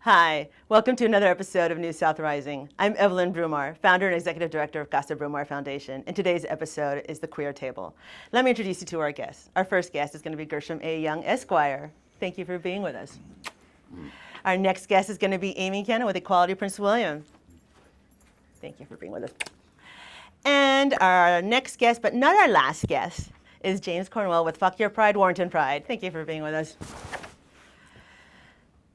Hi, welcome to another episode of New South Rising. I'm Evelyn BruMar, founder and executive director of Casa BruMar Foundation, and today's episode is the Queer Table. Let me introduce you to our guests. Our first guest is going to be Gershom A, Young, Esquire. Thank you for being with us. Our next guest is going to be Amy Cannon with Equality Prince William. Thank you for being with us. And our next guest, but not our last guest, is James Cornwell with Fuck Your Pride, Warrenton Pride. Thank you for being with us.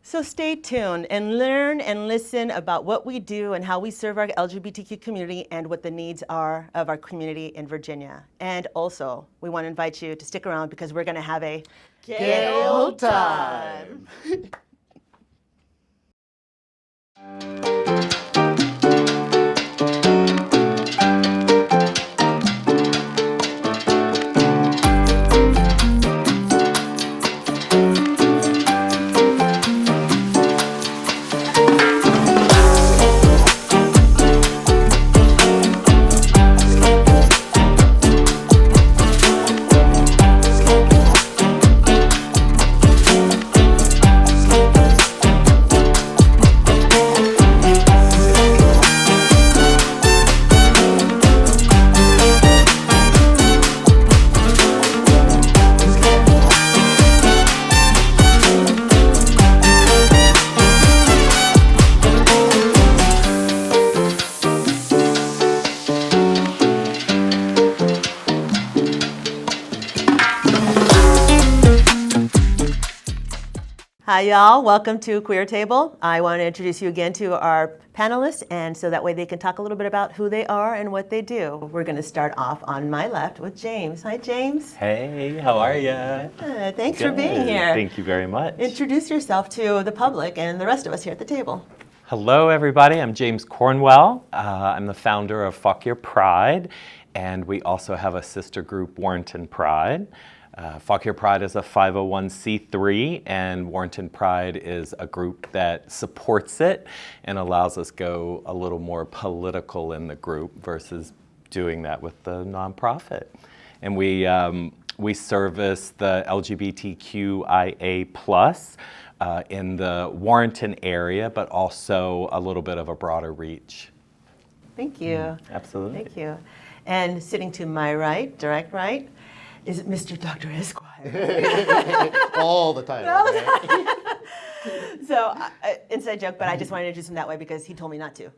So stay tuned and learn and listen about what we do and how we serve our LGBTQ community and what the needs are of our community in Virginia. And also, we want to invite you to stick around because we're going to have a gay old time. Hi, y'all. Welcome to Queer Table. I want to introduce you again to our panelists, and so that way they can talk a little bit about who they are and what they do. We're going to start off on my left with James. Hi, James. Hey, how are you? Thanks for being here. Thank you very much. Introduce yourself to the public and the rest of us here at the table. Hello, everybody. I'm James Cornwell. I'm the founder of Fuck Your Pride, and we also have a sister group, Warrenton Pride. Fuck Your Pride is a 501c3, and Warrenton Pride is a group that supports it and allows us go a little more political in the group versus doing that with the nonprofit. And we service the LGBTQIA plus in the Warrenton area, but also a little bit of a broader reach. Thank you. Absolutely. Thank you. And sitting to my right, direct right, is it Mr. Dr. Esquire? All the time. Right? So, inside joke, but I just wanted to introduce him that way because he told me not to.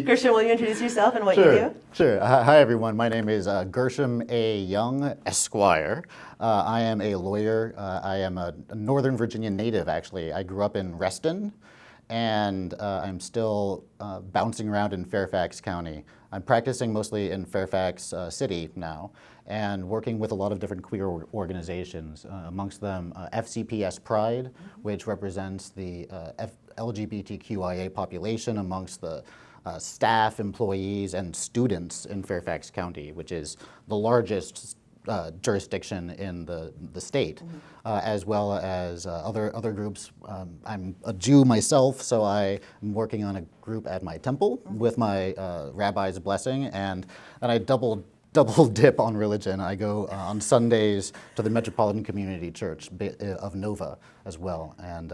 Gershom, will you introduce yourself and what you do? Sure. Hi, everyone. My name is Gershom A. Young, Esquire. I am a lawyer. I am a Northern Virginia native, actually. I grew up in Reston, and I'm still bouncing around in Fairfax County. I'm practicing mostly in Fairfax City now, and working with a lot of different queer organizations, amongst them FCPS Pride, which represents the LGBTQIA population amongst the staff, employees, and students in Fairfax County, which is the largest jurisdiction in the state, as well as other groups. I'm a Jew myself, so I am working on a group at my temple with my rabbi's blessing, and I double dip on religion. I go on Sundays to the Metropolitan Community Church of Nova as well, and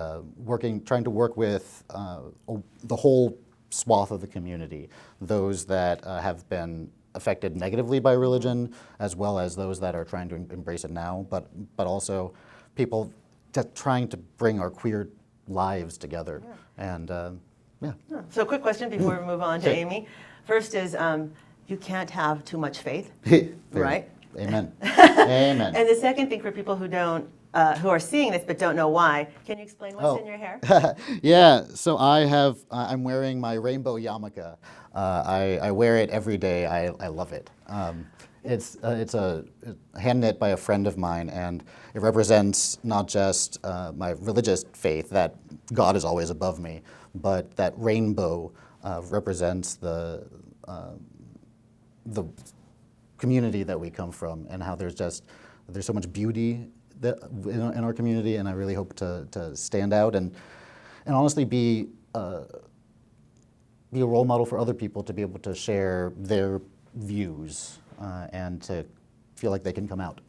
trying to work with the whole swath of the community, those that have been affected negatively by religion, as well as those that are trying to embrace it now, but also people trying to bring our queer lives together. Yeah. And yeah. So, quick question before we move on to Amy. First is, you can't have too much faith, right? Amen. Amen. And the second thing for people who don't, who are seeing this but don't know why, can you explain what's in your hair? Yeah. So I'm wearing my rainbow yarmulke. I wear it every day. I love it. It's a hand knit by a friend of mine, and it represents not just my religious faith that God is always above me, but that rainbow represents the community that we come from, and how there's so much beauty in our community, and I really hope to stand out and honestly be a role model for other people to be able to share their views and to feel like they can come out.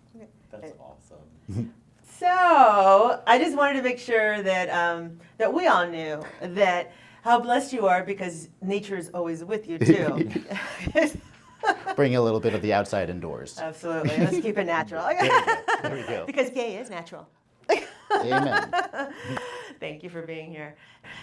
That's awesome. So I just wanted to make sure that that we all knew that how blessed you are because nature is always with you too. Bring a little bit of the outside indoors. Absolutely. Let's keep it natural. There we go. Because gay is natural. Amen. Thank you for being here.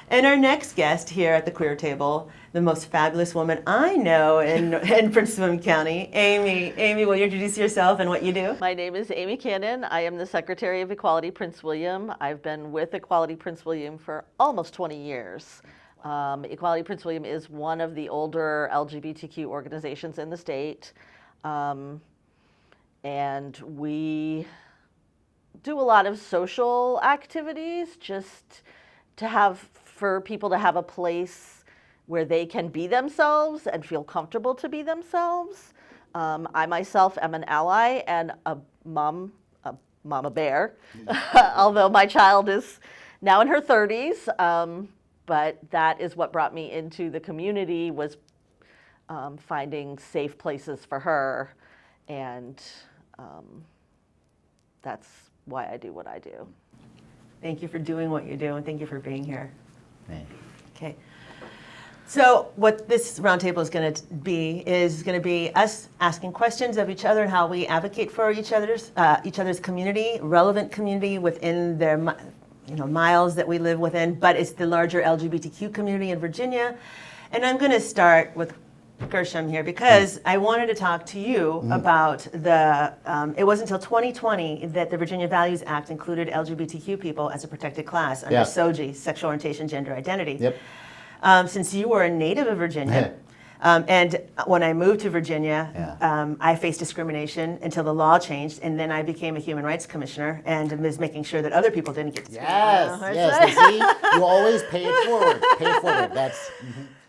And our next guest here at the Queer Table, the most fabulous woman I know in Prince William County, Amy. Amy, will you introduce yourself and what you do? My name is Amy Cannon. I am the Secretary of Equality Prince William. I've been with Equality Prince William for almost 20 years. Equality Prince William is one of the older LGBTQ organizations in the state. And we do a lot of social activities just for people to have a place where they can be themselves and feel comfortable to be themselves. I myself am an ally and a mama bear, although my child is now in her 30s. But that is what brought me into the community, was finding safe places for her. And that's why I do what I do. Thank you for doing what you do, and thank you for being here. Thank you. Okay. So what this roundtable is going to be us asking questions of each other and how we advocate for each other's community, relevant community within their miles that we live within, but it's the larger LGBTQ community in Virginia. And I'm going to start with Gershom here because I wanted to talk to you about it wasn't until 2020 that the Virginia Values Act included LGBTQ people as a protected class under SOGI, sexual orientation, gender identity. Yep. Since you were a native of Virginia, and when I moved to Virginia, I faced discrimination until the law changed, and then I became a human rights commissioner and was making sure that other people didn't get discriminated. Yes. See, you always pay it forward. Pay it forward. That's.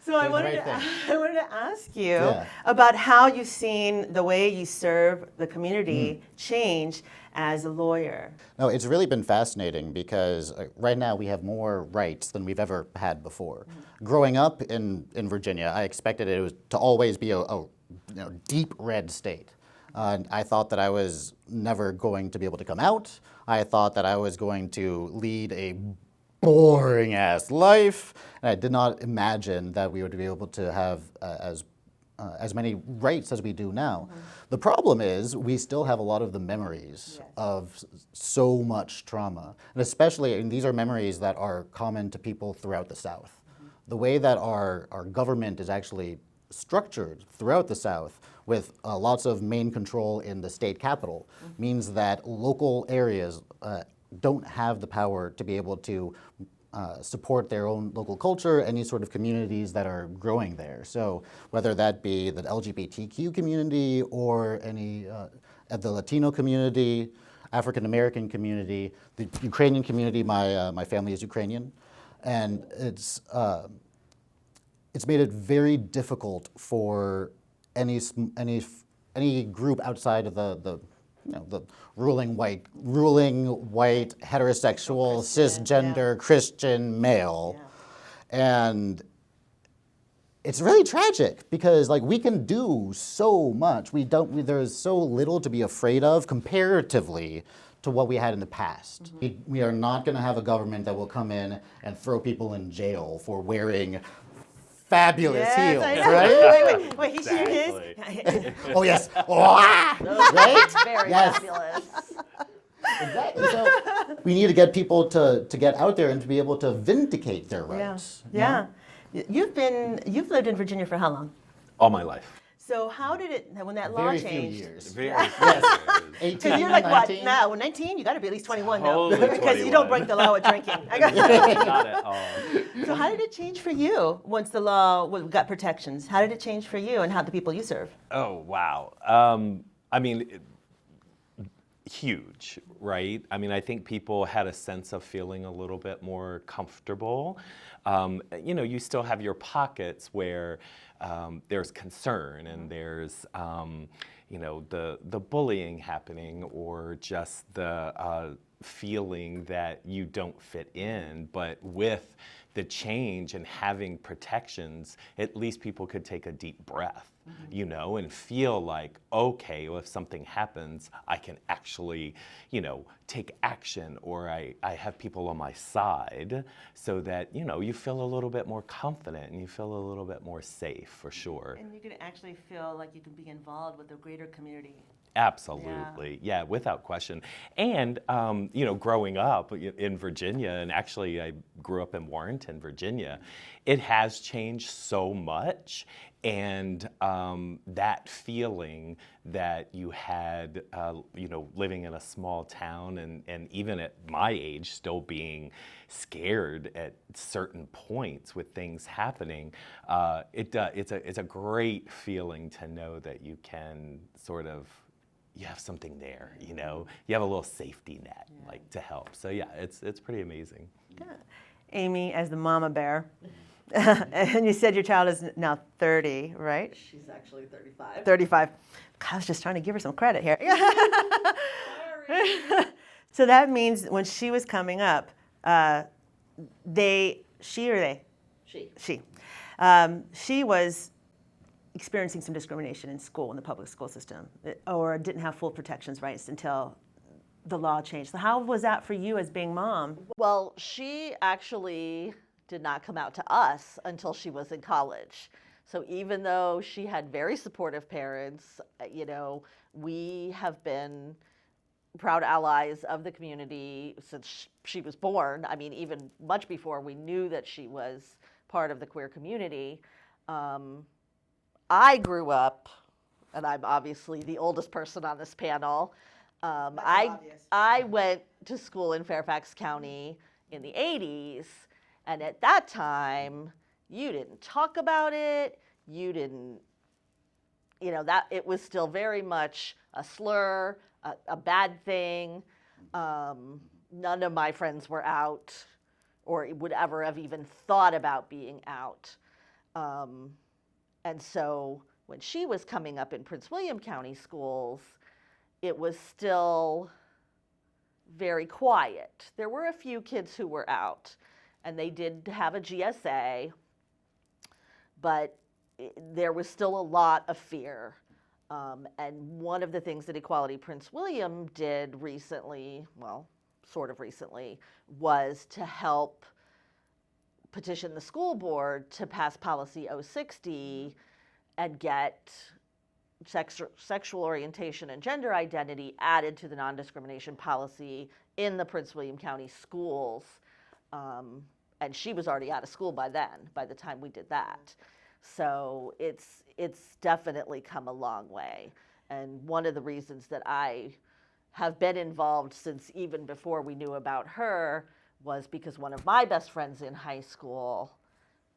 So I wanted to ask you about how you've seen the way you serve the community change as a lawyer. No, it's really been fascinating because right now we have more rights than we've ever had before. Growing up in Virginia, I expected it to always be a deep red state. I thought that I was never going to be able to come out. I thought that I was going to lead a boring ass life, and I did not imagine that we would be able to have as many rights as we do now. The problem is we still have a lot of the memories of so much trauma, and especially, and these are memories that are common to people throughout the South. The way that our government is actually structured throughout the South with lots of main control in the state capital means that local areas don't have the power to be able to support their own local culture, any sort of communities that are growing there. So whether that be the LGBTQ community or any the Latino community, African American community, the Ukrainian community. My family is Ukrainian, and it's made it very difficult for any group outside of the ruling white heterosexual cisgender Christian male, and it's really tragic because we can do so much. There's so little to be afraid of comparatively to what we had in the past. We are not going to have a government that will come in and throw people in jail for wearing fabulous heels, right? Wait, he shared his? Oh, yes. Right? Very Yes. fabulous. Exactly. So we need to get people to get out there and to be able to vindicate their rights. Yeah. You've lived in Virginia for how long? All my life. So how did it, when that law Very changed? few years. Yes. 18, Because you're like 19. what now? 19? You got to be at least 21 Totally now, because you don't 21. break the law with drinking. Not at all. So how did it change for you once the law got protections? How did it change for you and how the people you serve? Oh, wow. Huge, right? I think people had a sense of feeling a little bit more comfortable. You still have your pockets where there's concern and there's, the bullying happening or just the feeling that you don't fit in. But with the change and having protections, at least people could take a deep breath, you know, and feel like, okay, well, if something happens, I can actually, you know, take action, or I have people on my side, so that, you know, you feel a little bit more confident and you feel a little bit more safe, for sure. And you can actually feel like you can be involved with the greater community. Absolutely, yeah, without question. And you know, growing up in Virginia, and actually I grew up in Warrenton, Virginia, it has changed so much. And that feeling that you had, you know, living in a small town, and even at my age, still being scared at certain points with things happening, it's a great feeling to know that you can sort of, you have something there, you know, you have a little safety net, like, to help. So yeah, it's pretty amazing. Yeah. Amy, as the mama bear, and you said your child is now 30, right? She's actually 35. 35. God, I was just trying to give her some credit here. So that means when she was coming up, she was experiencing some discrimination in school, in the public school system, or didn't have full protections rights until the law changed. So how was that for you as being mom? Well, she actually did not come out to us until she was in college. So even though she had very supportive parents, you know, we have been proud allies of the community since she was born. I mean, even much before we knew that she was part of the queer community. I grew up, and I'm obviously the oldest person on this panel. I went to school in Fairfax County in the 80s, and at that time, you didn't talk about it. You didn't, you know, that it was still very much a slur, a bad thing. None of my friends were out, or would ever have even thought about being out. And so when she was coming up in Prince William County schools, it was still very quiet. There were a few kids who were out, and they did have a GSA, but there was still a lot of fear. And one of the things that Equality Prince William did recently, well, sort of recently, was to help petition the school board to pass policy 060 and get sexual orientation and gender identity added to the non-discrimination policy in the Prince William County schools. And she was already out of school by then, by the time we did that. So it's definitely come a long way. And one of the reasons that I have been involved since even before we knew about her was because one of my best friends in high school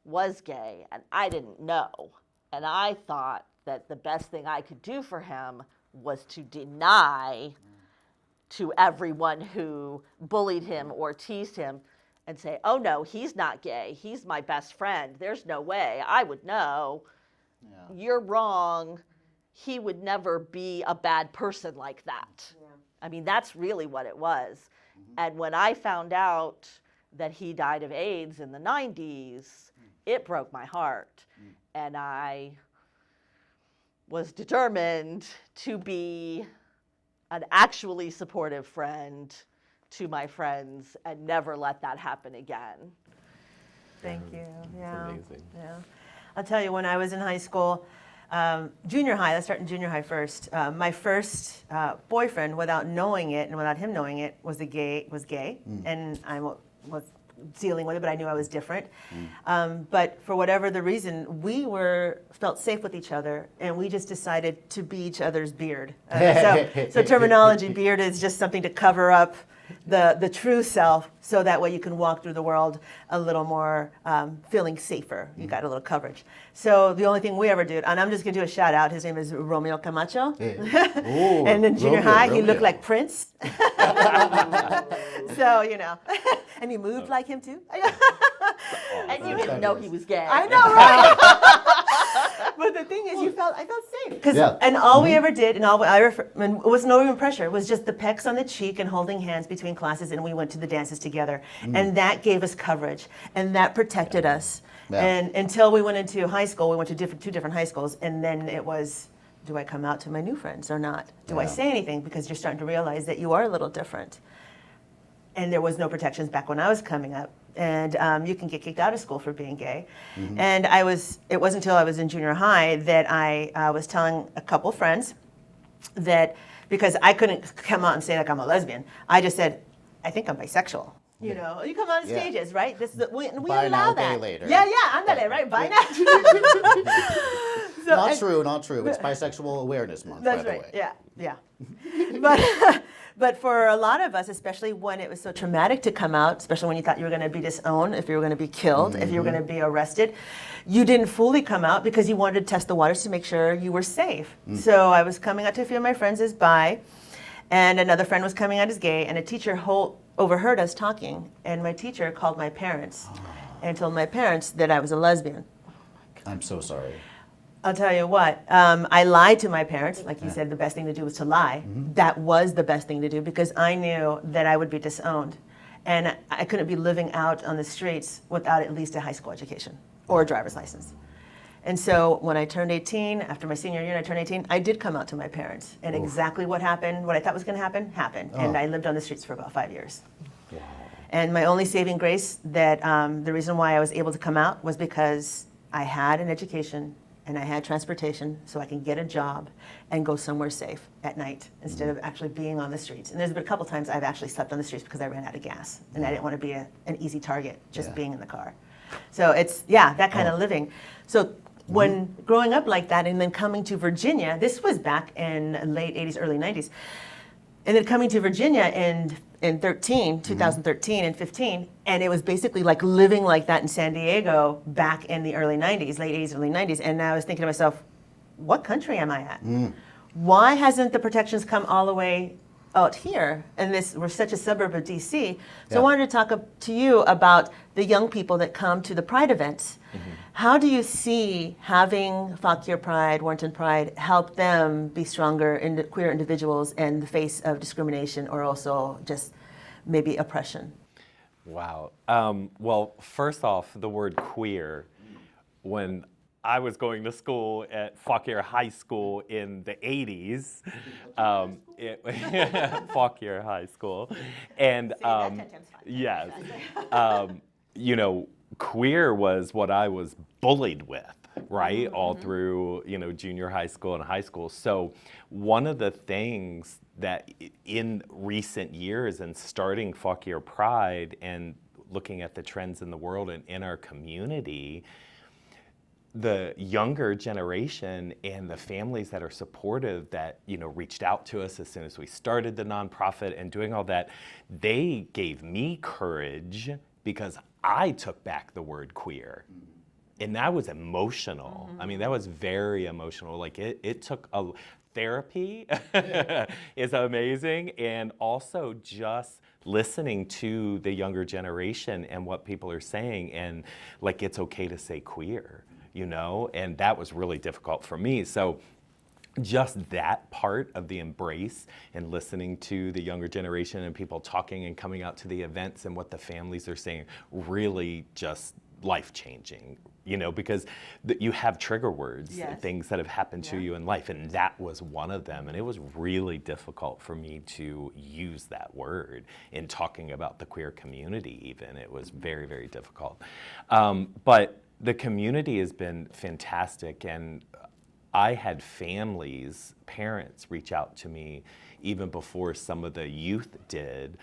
was gay, and I didn't know. And I thought that the best thing I could do for him was to deny to everyone who bullied him or teased him and say, oh no, he's not gay. He's my best friend. There's no way. I would know. Yeah. You're wrong. He would never be a bad person like that. Yeah. I mean, that's really what it was. Mm-hmm. And when I found out that he died of AIDS in the 90s, it broke my heart. And I was determined to be an actually supportive friend to my friends and never let that happen again. Thank you. Yeah. It's amazing. Yeah. I'll tell you, when I was in high school, junior high, let's start in junior high first. My first boyfriend, without knowing it and without him knowing it, was gay, and I was dealing with it, but I knew I was different. But for whatever the reason, we felt safe with each other, and we just decided to be each other's beard. So terminology, beard is just something to cover up the true self, so that way you can walk through the world a little more feeling safer. You got a little coverage. So the only thing we ever did, and I'm just going to do a shout out, his name is Romeo Camacho. Ooh, and in junior high, he looked like Prince. So, you know, and he moved like him too. And you didn't know he was gay. I know, right? But the thing is, I felt safe. Because and all we ever did, and and it was no even pressure. It was just the pecks on the cheek and holding hands between classes, and we went to the dances together, and that gave us coverage, and that protected us. Yeah. And until we went into high school, we went to two different high schools, and then it was, do I come out to my new friends or not? Do I say anything? Because you're starting to realize that you are a little different. And there was no protections back when I was coming up. And you can get kicked out of school for being gay. And it wasn't until I was in junior high that I was telling a couple friends that, because I couldn't come out and say like I'm a lesbian, I just said, I think I'm bisexual. You know, you come on stages, right? We Buy allow now, that. pay later. Yeah, andale, right? Buy now. So, Not true. It's Bisexual Awareness Month, that's by the right. way. Yeah. But for a lot of us, especially when it was so traumatic to come out, especially when you thought you were going to be disowned, if you were going to be killed, if you were going to be arrested, you didn't fully come out because you wanted to test the waters to make sure you were safe. So I was coming out to a few of my friends as bi, and another friend was coming out as gay, and a teacher overheard us talking, and my teacher called my parents and told my parents that I was a lesbian. I'm so sorry. I'll tell you what, I lied to my parents. Like you said, the best thing to do was to lie. That was the best thing to do because I knew that I would be disowned. And I couldn't be living out on the streets without at least a high school education or a driver's license. And so when I turned 18, after my senior year and I turned 18, I did come out to my parents. And exactly what happened, what I thought was going to happen, happened. And I lived on the streets for about 5 years. Wow. And my only saving grace that the reason why I was able to come out was because I had an education and I had transportation so I can get a job and go somewhere safe at night instead of actually being on the streets. And there's been a couple times I've actually slept on the streets because I ran out of gas and I didn't want to be an easy target just being in the car. So it's, that kind of living. So when growing up like that and then coming to Virginia, this was back in late 80s, early 90s, and then coming to Virginia in 2013 and 15, and it was basically like living like that in San Diego back in the early 90s, late 80s, early 90s, and I was thinking to myself, what country am I at? Why hasn't the protections come all the way out here? And we're such a suburb of DC. So I wanted to talk to you about the young people that come to the Pride events. How do you see having Fauquier Pride, Warrenton Pride, help them be stronger queer individuals in the face of discrimination or also just maybe oppression? Wow. Well, first off, the word queer, when I was going to school at Fauquier High School in the 80s, Fauquier High School, and yes, queer was what I was bullied with, right, all through junior high school and high school. So one of the things that in recent years and starting Fauquier Pride and looking at the trends in the world and in our community, the younger generation and the families that are supportive that reached out to us as soon as we started the nonprofit and doing all that, they gave me courage because I took back the word queer. And that was emotional. I mean, that was very emotional. Like it took a therapy is amazing, and also just listening to the younger generation and what people are saying, and like it's okay to say queer. And that was really difficult for me. So just that part of the embrace and listening to the younger generation and people talking and coming out to the events and what the families are saying, really just life-changing, because you have trigger words, things that have happened to you in life, and that was one of them. And it was really difficult for me to use that word in talking about the queer community even. It was very, very difficult. But the community has been fantastic, and I had parents reach out to me even before some of the youth did,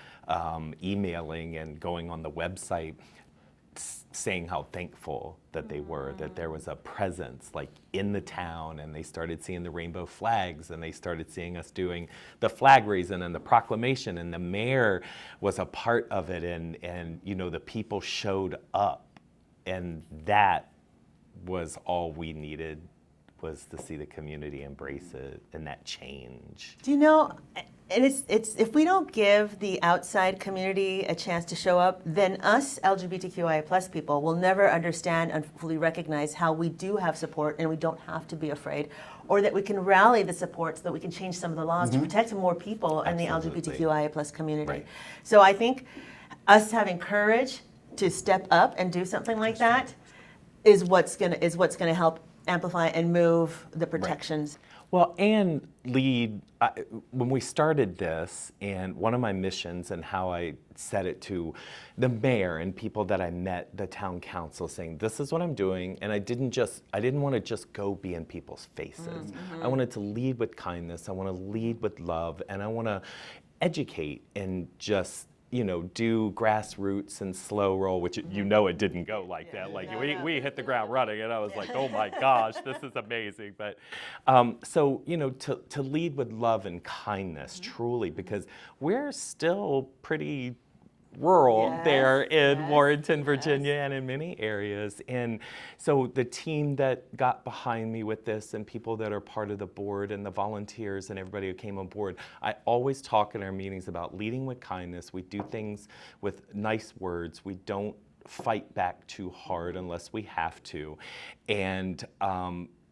emailing and going on the website saying how thankful that they were, that there was a presence like in the town, and they started seeing the rainbow flags, and they started seeing us doing the flag raising and the proclamation, and the mayor was a part of it, and the people showed up. And that was all we needed was to see the community embrace it and that change. Do you know, and it's if we don't give the outside community a chance to show up, then us LGBTQIA plus people will never understand and fully recognize how we do have support and we don't have to be afraid, or that we can rally the support so that we can change some of the laws to protect more people in the LGBTQIA plus community. Right. So I think us having courage to step up and do something like that is what's gonna help amplify and move the protections. Well, and lead, when we started this, and one of my missions and how I said it to the mayor and people that I met, the town council, saying, this is what I'm doing, and I didn't want to just go be in people's faces. I wanted to lead with kindness, I want to lead with love, and I want to educate and just, do grassroots and slow roll, which it didn't go like that. Like we hit the ground running, and I was like, oh my gosh, this is amazing. But to lead with love and kindness, truly, because we're still pretty rural there in Warrenton, Virginia, and in many areas. And so the team that got behind me with this, and people that are part of the board, and the volunteers, and everybody who came on board, I always talk in our meetings about leading with kindness. We do things with nice words. We don't fight back too hard unless we have to. And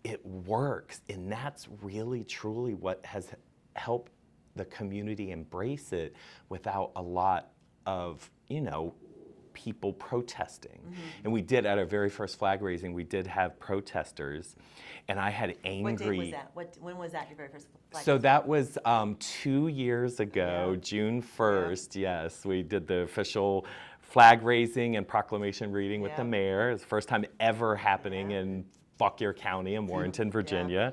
it works. And that's really, truly what has helped the community embrace it without a lot of, people protesting. And we did, at our very first flag raising, we did have protesters, and I had angry. What date was that? When was that, your very first flag So raising? that was 2 years ago, June 1st, yes. We did the official flag raising and proclamation reading with the mayor. It's the first time ever happening in Fauquier County in Warrenton, Virginia.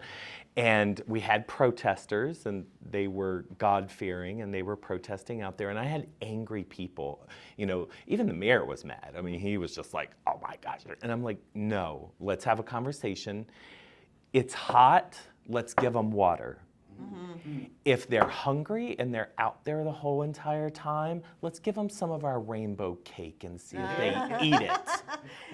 And we had protesters, and they were God-fearing, and they were protesting out there. And I had angry people. Even the mayor was mad. I mean, he was just like, oh my gosh. And I'm like, no, let's have a conversation. It's hot, let's give them water. If they're hungry and they're out there the whole entire time, let's give them some of our rainbow cake and see if they eat it,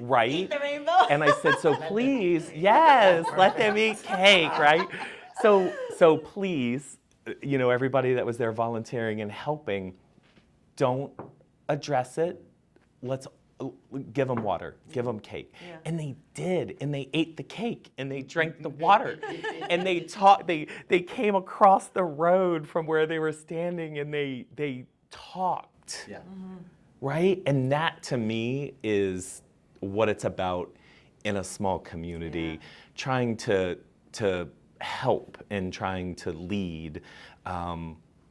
right? Eat the rainbow? And I said, so please, yes, let them eat cake, right? So please, everybody that was there volunteering and helping, don't address it. Let's give them water, give them cake. And they did, and they ate the cake, and they drank the water. And they came across the road from where they were standing, and they talked. Right? And that, to me, is what it's about in a small community, trying to help and trying to lead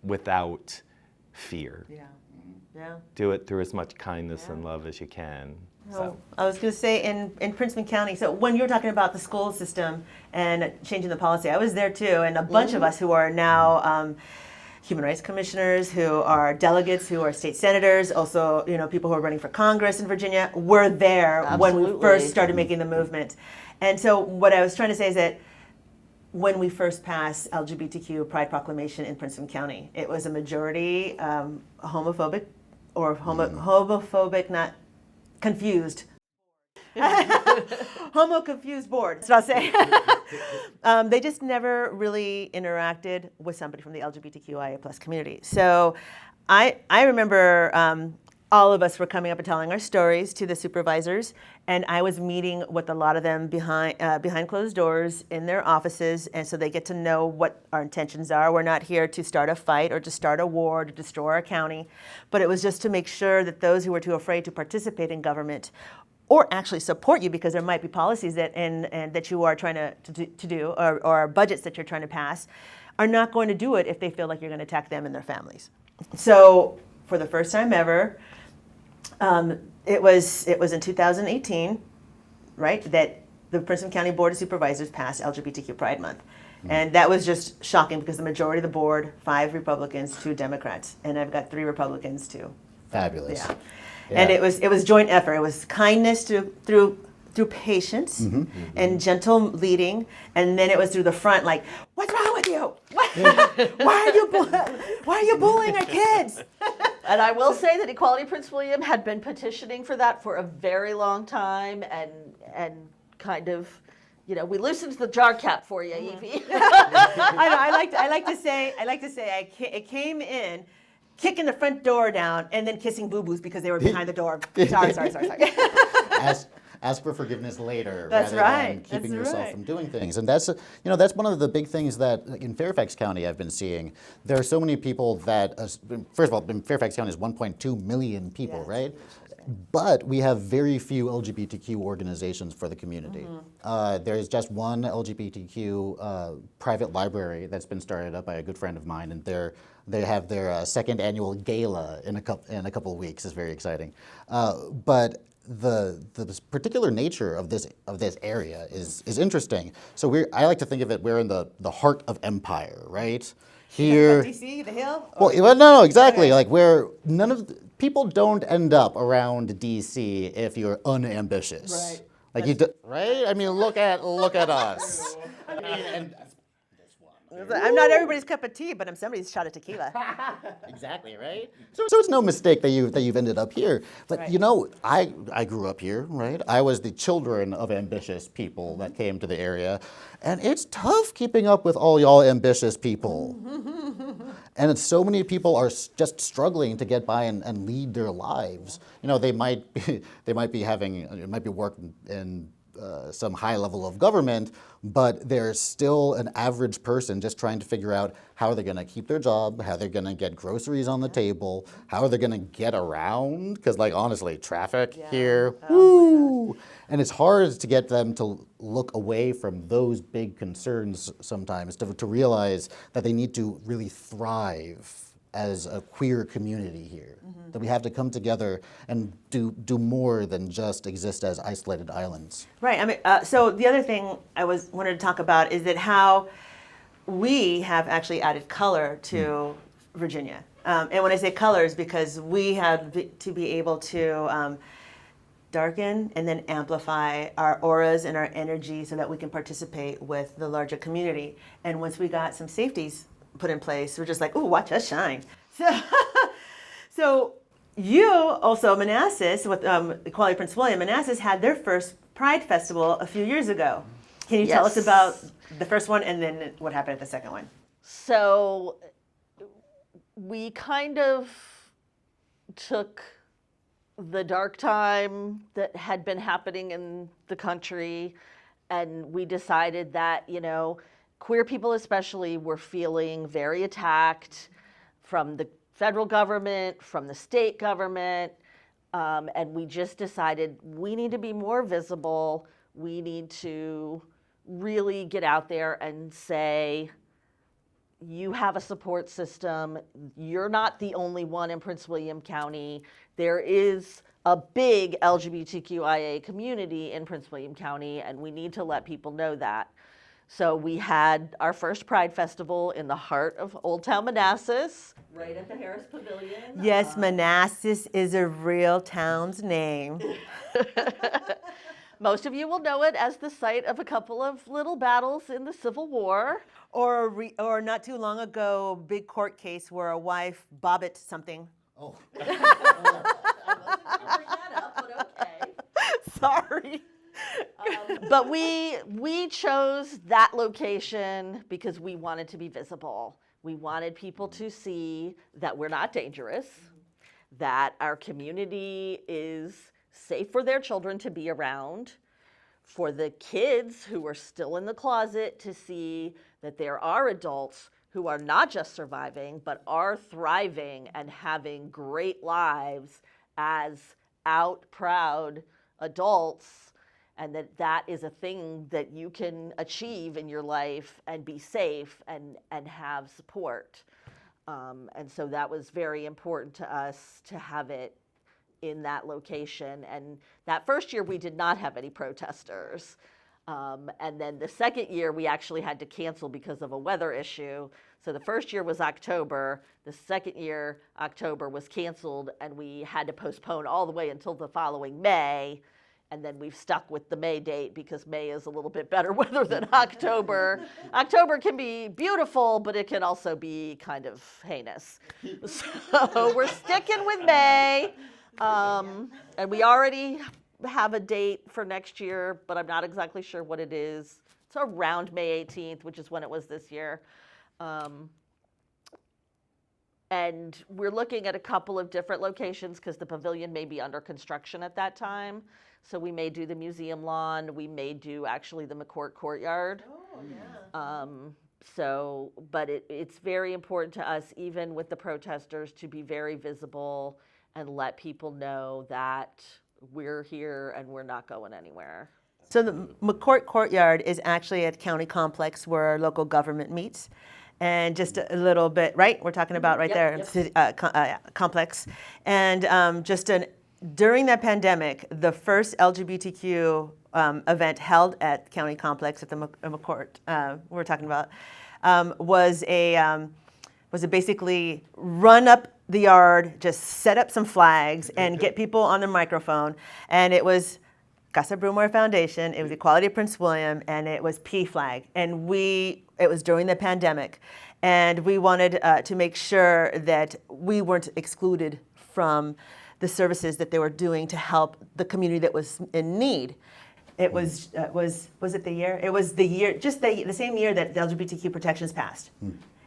without fear. Do it through as much kindness and love as you can. So. I was going to say in Prince William County, so when you were talking about the school system and changing the policy, I was there too, and a bunch of us who are now human rights commissioners, who are delegates, who are state senators, also people who are running for Congress in Virginia, were there when we first started making the movement. And so what I was trying to say is that when we first passed LGBTQ Pride Proclamation in Prince William County, it was a majority homophobic, or homophobic, not confused. Homo-confused board, that's what I'll say. They just never really interacted with somebody from the LGBTQIA plus community. So I remember all of us were coming up and telling our stories to the supervisors, and I was meeting with a lot of them behind closed doors in their offices, and so they get to know what our intentions are. We're not here to start a fight or to start a war or to destroy our county, but it was just to make sure that those who were too afraid to participate in government or actually support you, because there might be policies that that you are trying to do, or budgets that you're trying to pass, are not going to do it if they feel like you're going to attack them and their families. So for the first time ever, it was in 2018, right, that the Prince William County Board of Supervisors passed LGBTQ Pride Month. And that was just shocking because the majority of the board, 5 Republicans, 2 Democrats, and I've got 3 Republicans too. Fabulous. Yeah. And it was joint effort. It was kindness through patience and gentle leading, and then it was through the front, like, what's wrong with you? Why are you bullying our kids? And I will say that Equality Prince William had been petitioning for that for a very long time, and kind of we loosened the jar cap for you, Evie. I know. I like to say it came in, kicking the front door down, and then kissing boo-boos because they were behind the door. Sorry. Ask for forgiveness later, That's rather right. than keeping That's yourself right. from doing things. And that's one of the big things that in Fairfax County I've been seeing. There are so many people that, first of all, in Fairfax County is 1.2 million people, Yeah, right? But we have very few LGBTQ organizations for the community. There's just one LGBTQ private library that's been started up by a good friend of mine, and they have their second annual gala in a couple of weeks. It's very exciting. But the particular nature of this area is interesting. So I like to think of it, we're in the heart of empire, right? Here, DC, the Hill. well, no, exactly. Okay. Like where none of people don't end up around DC if you're unambitious. Right. Like right? I mean, look at us. I'm not everybody's cup of tea, but I'm somebody's shot of tequila. Exactly, right? So it's no mistake that you've ended up here. But Right. I grew up here, right? I was the children of ambitious people that came to the area, and it's tough keeping up with all y'all ambitious people. And it's so many people are just struggling to get by and lead their lives. They might be working in some high level of government, but they're still an average person just trying to figure out how they're going to keep their job, how they're going to get groceries on the table, how are they going to get around, because honestly, traffic here, woo! And it's hard to get them to look away from those big concerns sometimes, to realize that they need to really thrive as a queer community here, that we have to come together and do more than just exist as isolated islands. Right. I mean, so the other thing I wanted to talk about is that how we have actually added color to Virginia. And when I say colors, because we have to be able to darken and then amplify our auras and our energy so that we can participate with the larger community. And once we got some safeties put in place, we're just like, ooh, watch us shine. So you also, Manassas, with Equality Prince William, Manassas had their first Pride Festival a few years ago. Can you tell us about the first one and then what happened at the second one? So we kind of took the dark time that had been happening in the country, and we decided that, queer people especially were feeling very attacked from the federal government, from the state government, and we just decided we need to be more visible. We need to really get out there and say, you have a support system. You're not the only one in Prince William County. There is a big LGBTQIA community in Prince William County, and we need to let people know that. So we had our first Pride Festival in the heart of Old Town Manassas, right at the Harris Pavilion. Yes, Manassas is a real town's name. Most of you will know it as the site of a couple of little battles in the Civil War. Or not too long ago, big court case where a wife bobbit something. Oh. I wasn't bring that up, but okay. Sorry. But we chose that location because we wanted to be visible. We wanted people to see that we're not dangerous, that our community is safe for their children to be around, for the kids who are still in the closet to see that there are adults who are not just surviving, but are thriving and having great lives as out, proud adults, and that is a thing that you can achieve in your life and be safe and have support. And so that was very important to us to have it in that location. And that first year, we did not have any protesters. And then the second year, we actually had to cancel because of a weather issue. So the first year was October. The second year, October was canceled, and we had to postpone all the way until the following May. And then we've stuck with the May date because May is a little bit better weather than October. October can be beautiful, but it can also be kind of heinous. So we're sticking with May. And we already have a date for next year, but I'm not exactly sure what it is. It's around May 18th, which is when it was this year. And we're looking at a couple of different locations because the pavilion may be under construction at that time. So we may do the museum lawn. We may do actually the McCourt courtyard. Oh, yeah. But it's very important to us, even with the protesters, to be very visible and let people know that we're here and we're not going anywhere. So the McCourt Courtyard is actually a county complex where local government meets. And just a little bit, right? We're talking about right there, complex. And during that pandemic, the first LGBTQ event held at county complex at the McCourt we're talking about was a basically run up the yard, just set up some flags and get people on the microphone. And it was Casa BruMar Foundation, it was Equality of Prince William, and it was PFLAG. And it was during the pandemic. And we wanted to make sure that we weren't excluded from the services that they were doing to help the community that was in need. It was it the year? It was the year, just the same year that the LGBTQ protections passed.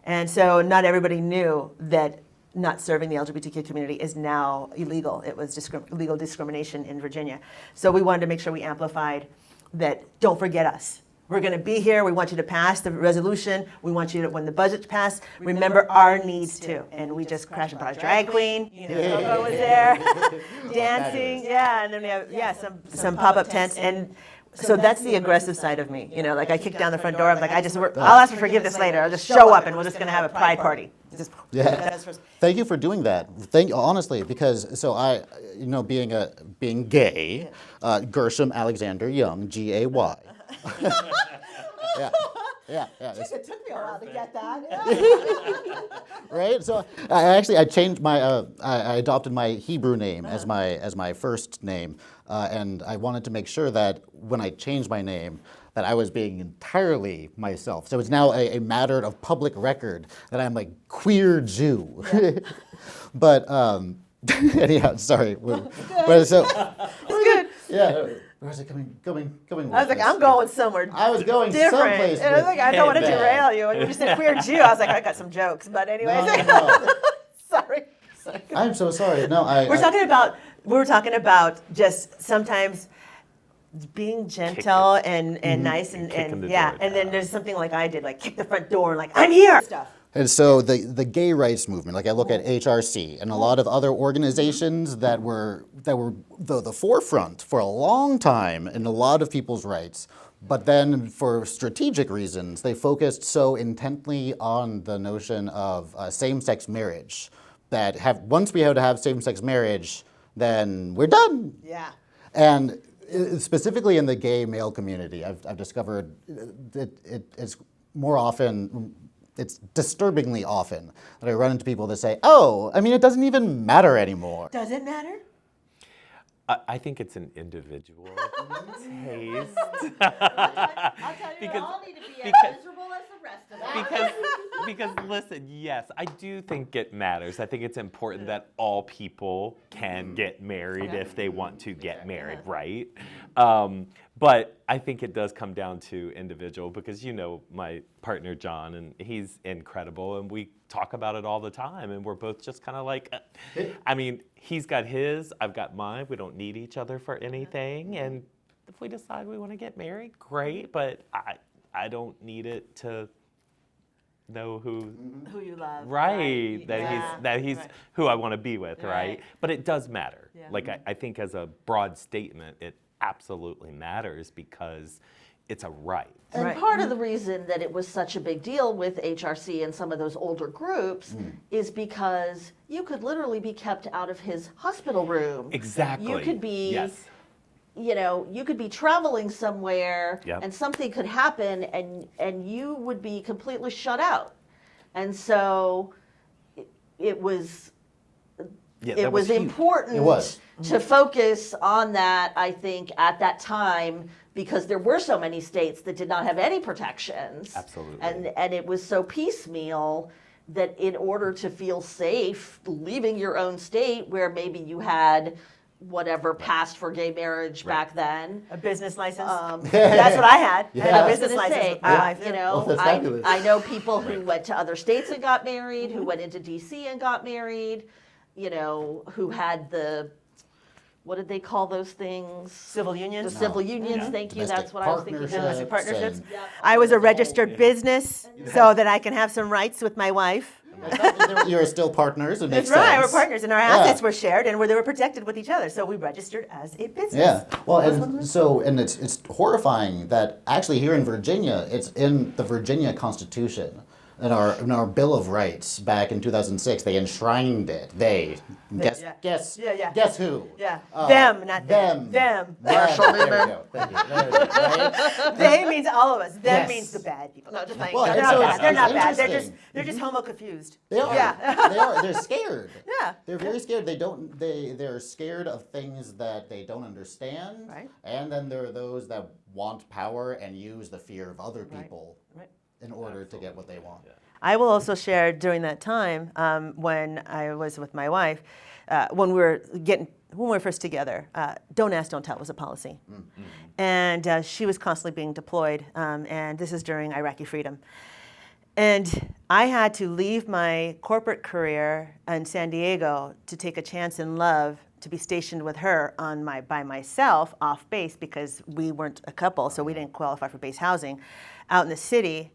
And so not everybody knew that not serving the LGBTQ community is now illegal. It was legal discrimination in Virginia. So we wanted to make sure we amplified that, don't forget us. We're going to be here. We want you to pass the resolution. We want you to, when the budget's passed, remember our needs too. And we just crashed and brought a drag queen. Coco was there, dancing. Yeah, and then we have some pop-up tents. And so that's the aggressive side of me. Like I kick down the front door. I'm like, I'll ask for forgiveness later. I'll just show up and we're just going to have a pride party. Thank you for doing that. Honestly, because so I, being gay, Gershom Alexander Young, Gay. Yeah. It took me a while to get that. Right. So I changed my I adopted my Hebrew name as my first name, and I wanted to make sure that when I changed my name, that I was being entirely myself. So it's now a matter of public record that I'm a queer Jew. Yeah. But anyhow, sorry. But so it's good. Yeah. Where was it going I was like, I'm going somewhere I was going different. someplace. And I was like, I don't want to derail you. And when you said queer Jew, I was like, I got some jokes. But anyways, No. Sorry. I'm so sorry. No, we were talking about just sometimes being gentle and nice and then there's something like I did, like kick the front door and like, I'm here. Stuff. And so the gay rights movement, like I look at HRC and a lot of other organizations that were the forefront for a long time in a lot of people's rights, but then for strategic reasons, they focused so intently on the notion of same-sex marriage that once we have to have same-sex marriage, then we're done. Yeah. And specifically in the gay male community, I've discovered that it's more often. It's disturbingly often that I run into people that say, it doesn't even matter anymore. Does it matter? I think it's an individual taste. I'll tell you, we all need to be as miserable as the rest of us. Because listen, yes, I do think it matters. I think it's important that all people can get married if they want to get married, right? But I think it does come down to individual because my partner John, and he's incredible, and we talk about it all the time, and we're both just kind of like, he's got his, I've got mine. We don't need each other for anything, and if we decide we want to get married, great. But I don't need it to know who you love, right? That he's right. Who I want to be with, right? But it does matter. Yeah. Like I think as a broad statement, it absolutely matters because it's a right. And part of the reason that it was such a big deal with HRC and some of those older groups is because you could literally be kept out of his hospital room. Exactly. You could be, yes. You could be traveling somewhere Yep. and something could happen and you would be completely shut out. And so it was important to focus on that, I think, at that time, because there were so many states that did not have any protections. Absolutely. And it was so piecemeal that in order to feel safe leaving your own state where maybe you had whatever passed for gay marriage back then. A business license. That's what I had. I had a I was business gonna license say, with my wife. you know, Oh, that's fabulous. I know people who went to other states and got married, who went into DC and got married, you know, who had what did they call those things? Civil unions. The civil unions, thank you, that's what I was thinking. Domestic partnerships. and- I was a registered business so that I can have some rights with my wife. You're still partners. It makes That's right. sense. We're partners, and our assets were shared, and they were protected with each other. So we registered as a business. Yeah. Well, and it's horrifying that actually here in Virginia, it's in the Virginia Constitution, in our Bill of Rights back in 2006. They enshrined it. Guess who? Yeah. Them, not them. Them. Marshall Newman. There you go. Right? They means all of us. Them Yes. means the bad people. No, just like Well, they're and not so bad. They're it's not bad. interesting. They're just homo confused. They are. Yeah. They are. They're scared. Yeah. They're very scared. They're scared of things that they don't understand. Right. And then there are those that want power and use the fear of other people Right. in order to get what they want. I will also share during that time when I was with my wife, when we were first together, don't ask, don't tell was a policy. Mm-hmm. And she was constantly being deployed, and this is during Iraqi freedom. And I had to leave my corporate career in San Diego to take a chance in love to be stationed with her by myself off base because we weren't a couple, so we didn't qualify for base housing, out in the city.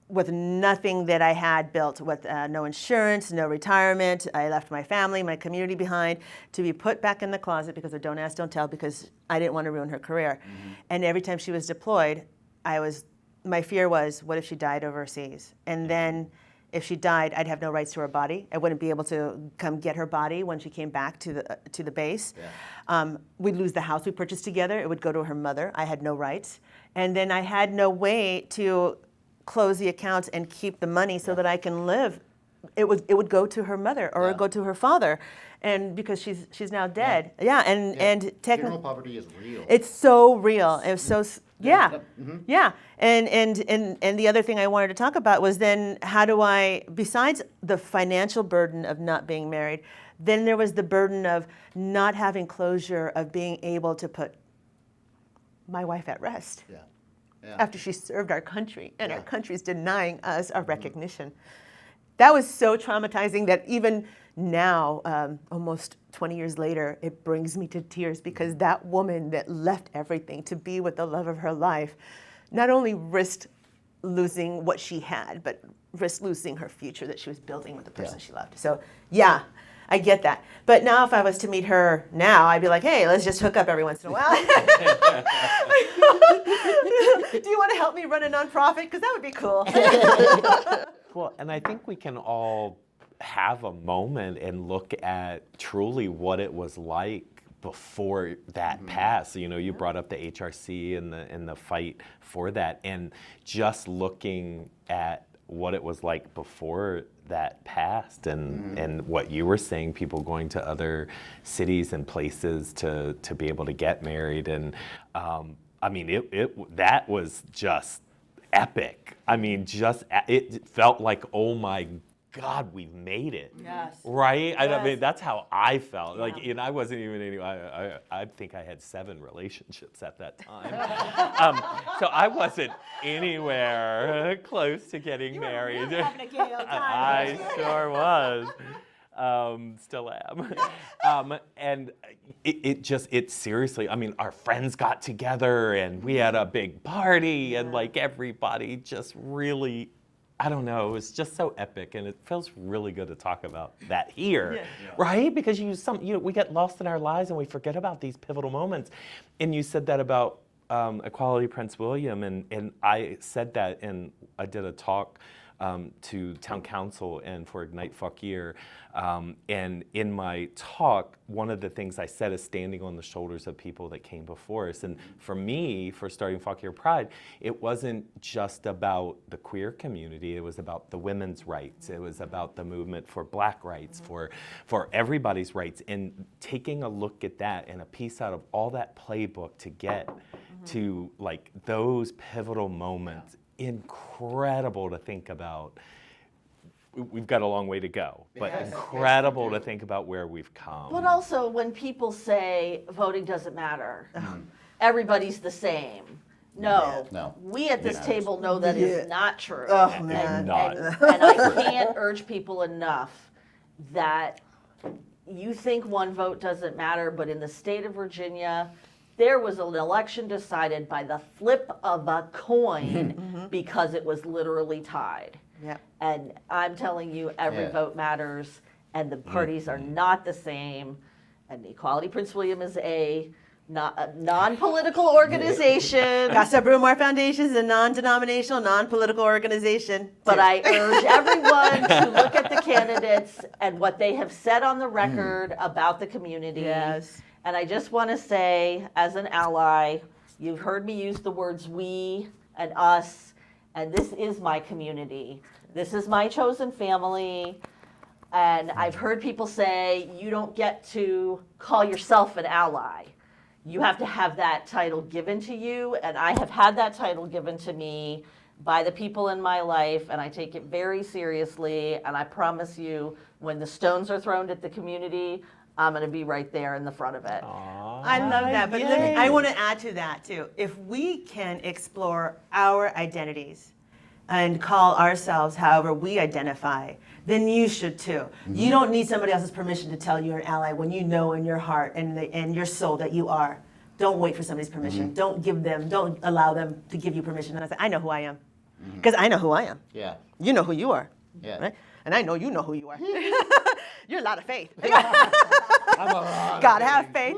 With nothing that I had built, with no insurance, no retirement. I left my family, my community behind to be put back in the closet because of don't ask, don't tell, because I didn't want to ruin her career. Mm-hmm. And every time she was deployed, my fear was, what if she died overseas? And then if she died, I'd have no rights to her body. I wouldn't be able to come get her body when she came back to the base. Yeah. We'd lose the house we purchased together. It would go to her mother. I had no rights. And then I had no way to close the accounts and keep the money so that I can live. It would go to her mother or go to her father, and because she's now dead. Yeah, and technically, Funeral poverty is real. it's so real. It was so yeah, Mm-hmm. yeah. And the other thing I wanted to talk about was then how do I, besides the financial burden of not being married, then there was the burden of not having closure, of being able to put my wife at rest. Yeah. Yeah. After she served our country, and our country's denying us our recognition. That was so traumatizing that even now, almost 20 years later, it brings me to tears because that woman that left everything to be with the love of her life not only risked losing what she had, but risked losing her future that she was building with the person she loved. So, yeah, I get that. But now if I was to meet her now, I'd be like, hey, let's just hook up every once in a while. Do you want to help me run a nonprofit? Because that would be cool. Well, and I think we can all have a moment and look at truly what it was like before that passed. You know, you brought up the HRC and the fight for that, and just looking at what it was like before that passed, and what you were saying, people going to other cities and places to be able to get married, and I mean, that was just epic. I mean, it felt like, oh my God, we've made it. Yes. Right? Yes. I mean, that's how I felt. Yeah. Like, and I wasn't even I think I had 7 relationships at that time. So I wasn't anywhere close to getting married. Really having a gay old time. I sure was. Still am. And it seriously, I mean, our friends got together and we had a big party and like everybody just really, I don't know, it was just so epic, and it feels really good to talk about that here, right? Because we get lost in our lives and we forget about these pivotal moments. And you said that about Equality Prince William, and I said that, and I did a talk to town council and for Ignite Fuck Year. And in my talk, one of the things I said is standing on the shoulders of people that came before us. And for me, for starting Fuck Your Pride, it wasn't just about the queer community. It was about the women's rights. It was about the movement for Black rights, for everybody's rights. And taking a look at that and a piece out of all that playbook to get to like those pivotal moments, incredible to think about. we've got a long way to go, but incredible to think about where we've come. But also, when people say voting doesn't matter, everybody's the same. No. No. We at this table know that is not true. Oh, And- man. Not. and I can't urge people enough that you think one vote doesn't matter, but in the state of Virginia, there was an election decided by the flip of a coin because it was literally tied. Yep. And I'm telling you, every Yeah. vote matters, and the parties are not the same. And the Equality Prince William is a non-political organization. Casa BruMar Foundation is a non-denominational, non-political organization. But I urge everyone to look at the candidates and what they have said on the record about the community. Yes. And I just want to say, as an ally, you've heard me use the words we and us, and this is my community. This is my chosen family. And I've heard people say, you don't get to call yourself an ally. You have to have that title given to you, and I have had that title given to me by the people in my life, and I take it very seriously, and I promise you, when the stones are thrown at the community, I'm going to be right there in the front of it. I love that, but I want to add to that too. If we can explore our identities and call ourselves however we identify, then you should too. You don't need somebody else's permission to tell you're an ally when you know in your heart and your soul that you are. Don't wait for somebody's permission. Don't allow them to give you permission. And I say, I know who I am, because I know who I am. Yeah. You know who you are, Yeah. right? And I know you know who you are. You're a lot of faith. Gotta have faith.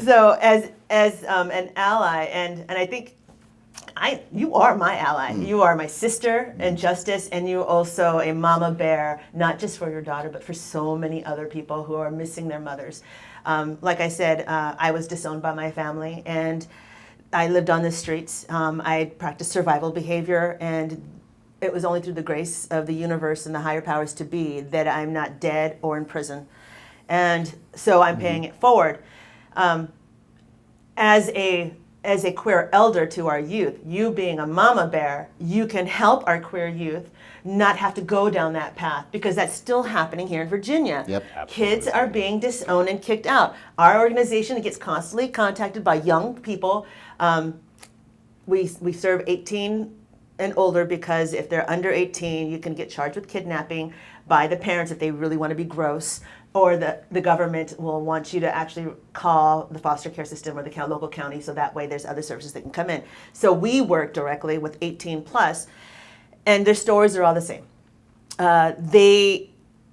So as an ally, and I think you are my ally. You are my sister in justice, and you also a mama bear, not just for your daughter, but for so many other people who are missing their mothers. Like I said, I was disowned by my family, and I lived on the streets. I practiced survival behavior, and it was only through the grace of the universe and the higher powers to be that I'm not dead or in prison. And so I'm paying it forward. As a queer elder to our youth, you being a mama bear, you can help our queer youth not have to go down that path, because that's still happening here in Virginia. Yep. Kids are being disowned and kicked out. Our organization gets constantly contacted by young people. We serve 18 and older, because if they're under 18, you can get charged with kidnapping by the parents if they really want to be gross, or the government will want you to actually call the foster care system or the local county, so that way there's other services that can come in. So we work directly with 18 plus, and their stories are all the same.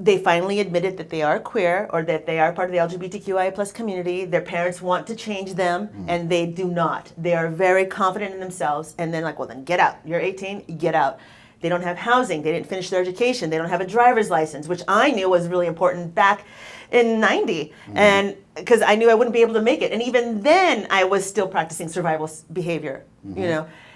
They finally admitted that they are queer, or that they are part of the LGBTQIA plus community. Their parents want to change them, and they do not. They are very confident in themselves, and then well, then get out. You're 18, get out. They don't have housing. They didn't finish their education. They don't have a driver's license, which I knew was really important back in '90, and because I knew I wouldn't be able to make it. And even then, I was still practicing survival behavior,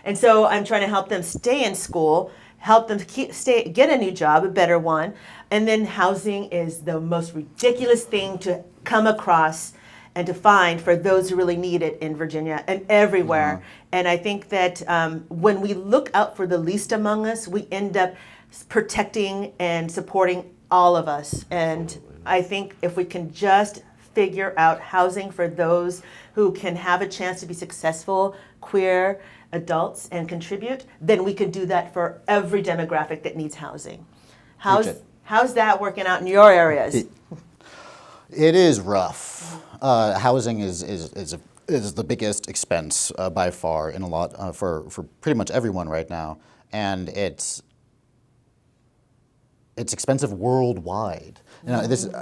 And so I'm trying to help them stay in school, help them get a new job, a better one. And then housing is the most ridiculous thing to come across and to find for those who really need it in Virginia and everywhere. And I think that when we look out for the least among us, we end up protecting and supporting all of us. And I think if we can just figure out housing for those who can have a chance to be successful queer adults and contribute, then we can do that for every demographic that needs housing. How's that working out in your areas? It is rough. Housing is the biggest expense by far in a lot for pretty much everyone right now, and it's expensive worldwide. I'm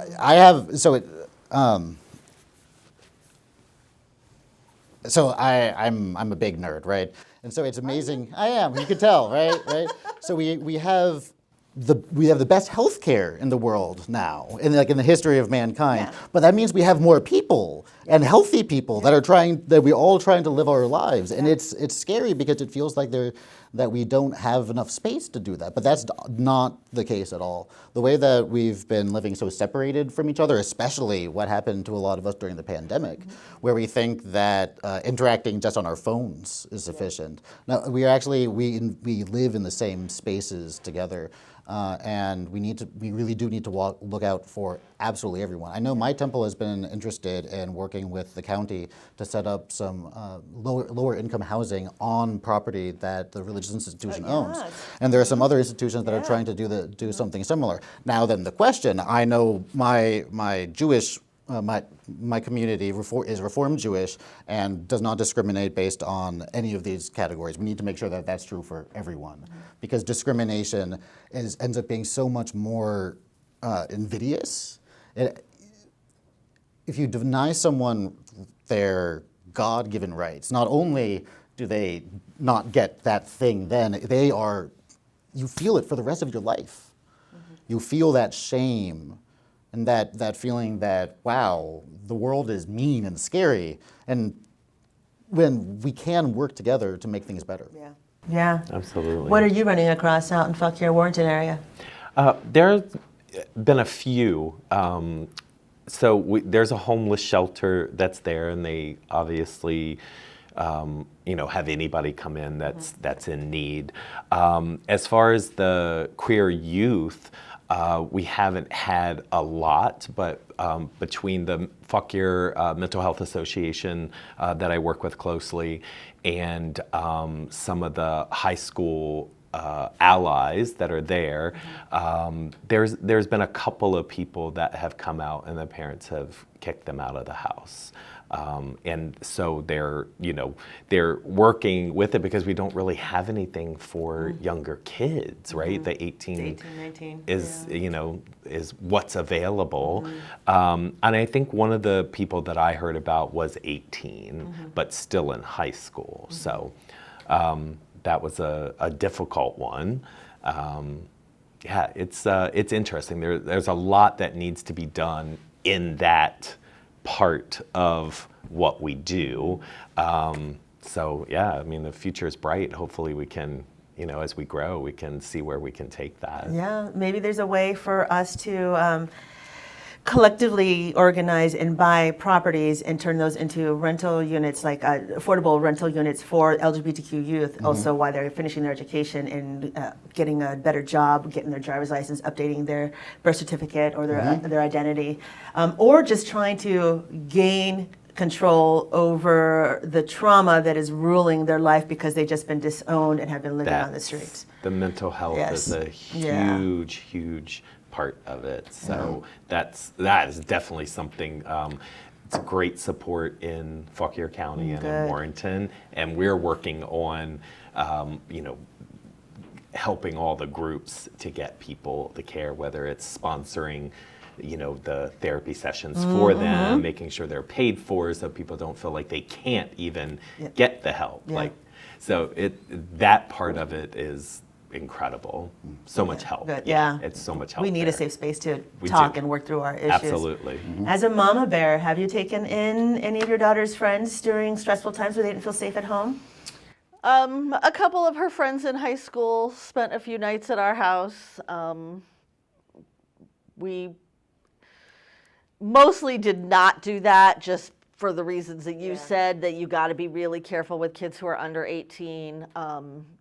a big nerd, right? And so it's amazing. I am. You could tell, right? Right. So we have the best healthcare in the world now, in the history of mankind. Yeah. But that means we have more people and healthy people that we're all trying to live our lives. And it's scary because it feels like that we don't have enough space to do that. But that's not the case at all. The way that we've been living so separated from each other, especially what happened to a lot of us during the pandemic, where we think that interacting just on our phones is sufficient. Now, we live in the same spaces together. And we really do need to look out for absolutely everyone. I know my temple has been interested in working with the county to set up some lower income housing on property that the religious institution owns. And there are some other institutions that are trying to do something similar. Now then, the question, I know my Jewish my community is Reformed Jewish and does not discriminate based on any of these categories. We need to make sure that that's true for everyone, because discrimination ends up being so much more invidious. If you deny someone their God-given rights, not only do they not get that thing, then you feel it for the rest of your life. You feel that shame. And that feeling that, wow, the world is mean and scary, and when we can work together to make things better. Yeah. Absolutely. What are you running across out in Fauquier, Warrenton area? There's been a few. There's a homeless shelter that's there, and they obviously have anybody come in that's in need. As far as the queer youth, we haven't had a lot, but between the Fauquier Mental Health Association that I work with closely and some of the high school allies that are there, there's been a couple of people that have come out and the parents have kicked them out of the house. And so they're working with it because we don't really have anything for younger kids, right? The 18, 19 is is what's available. And I think one of the people that I heard about was 18, but still in high school. So that was a difficult one. It's interesting. There's a lot that needs to be done in that part of what we do. The future is bright. Hopefully we can, as we grow, we can see where we can take that. Yeah, maybe there's a way for us to collectively organize and buy properties and turn those into rental units, like affordable rental units for LGBTQ youth, also while they're finishing their education and getting a better job, getting their driver's license, updating their birth certificate or their identity, or just trying to gain control over the trauma that is ruling their life because they've just been disowned and have been living on the streets. The mental health is a huge part of it. So that is definitely something. It's great support in Fauquier County and in Warrenton, and we're working on, helping all the groups to get people the care, whether it's sponsoring, the therapy sessions for them, making sure they're paid for, so people don't feel like they can't even get the help. That part of it is incredible. So much help. Good. It's so much help. We need a safe space to talk and work through our issues. Absolutely. As a mama bear, have you taken in any of your daughter's friends during stressful times where they didn't feel safe at home? A couple of her friends in high school spent a few nights at our house. We mostly did not do that, just for the reasons that you said, that you got to be really careful with kids who are under 18,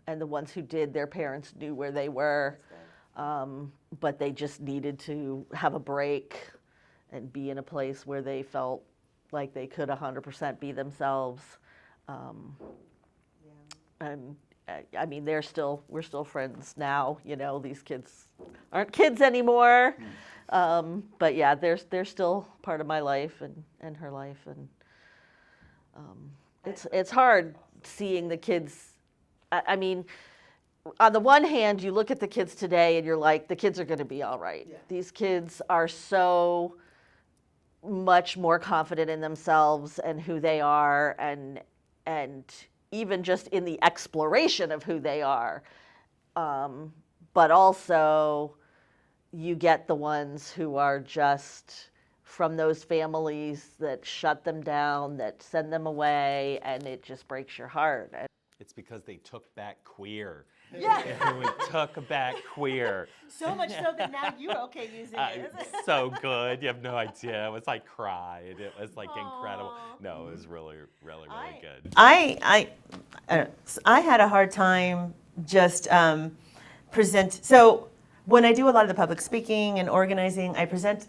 and the ones who did, their parents knew where they were, but they just needed to have a break and be in a place where they felt like they could 100% be themselves. And I mean, we're still friends now. These kids aren't kids anymore. But yeah, they're still part of my life and her life, and it's hard seeing the kids. I mean, on the one hand, you look at the kids today and you're like, the kids are going to be all right. Yeah. These kids are so much more confident in themselves and who they are, and even just in the exploration of who they are. But also, you get the ones who are just from those families that shut them down, that send them away, and it just breaks your heart. It's because they took back queer. Yeah. We took back queer. So much so that now you're okay using it. So good. You have no idea. It was like cried. It was like incredible. No, it was really, really, really good. I had a hard time just present. So when I do a lot of the public speaking and organizing, I present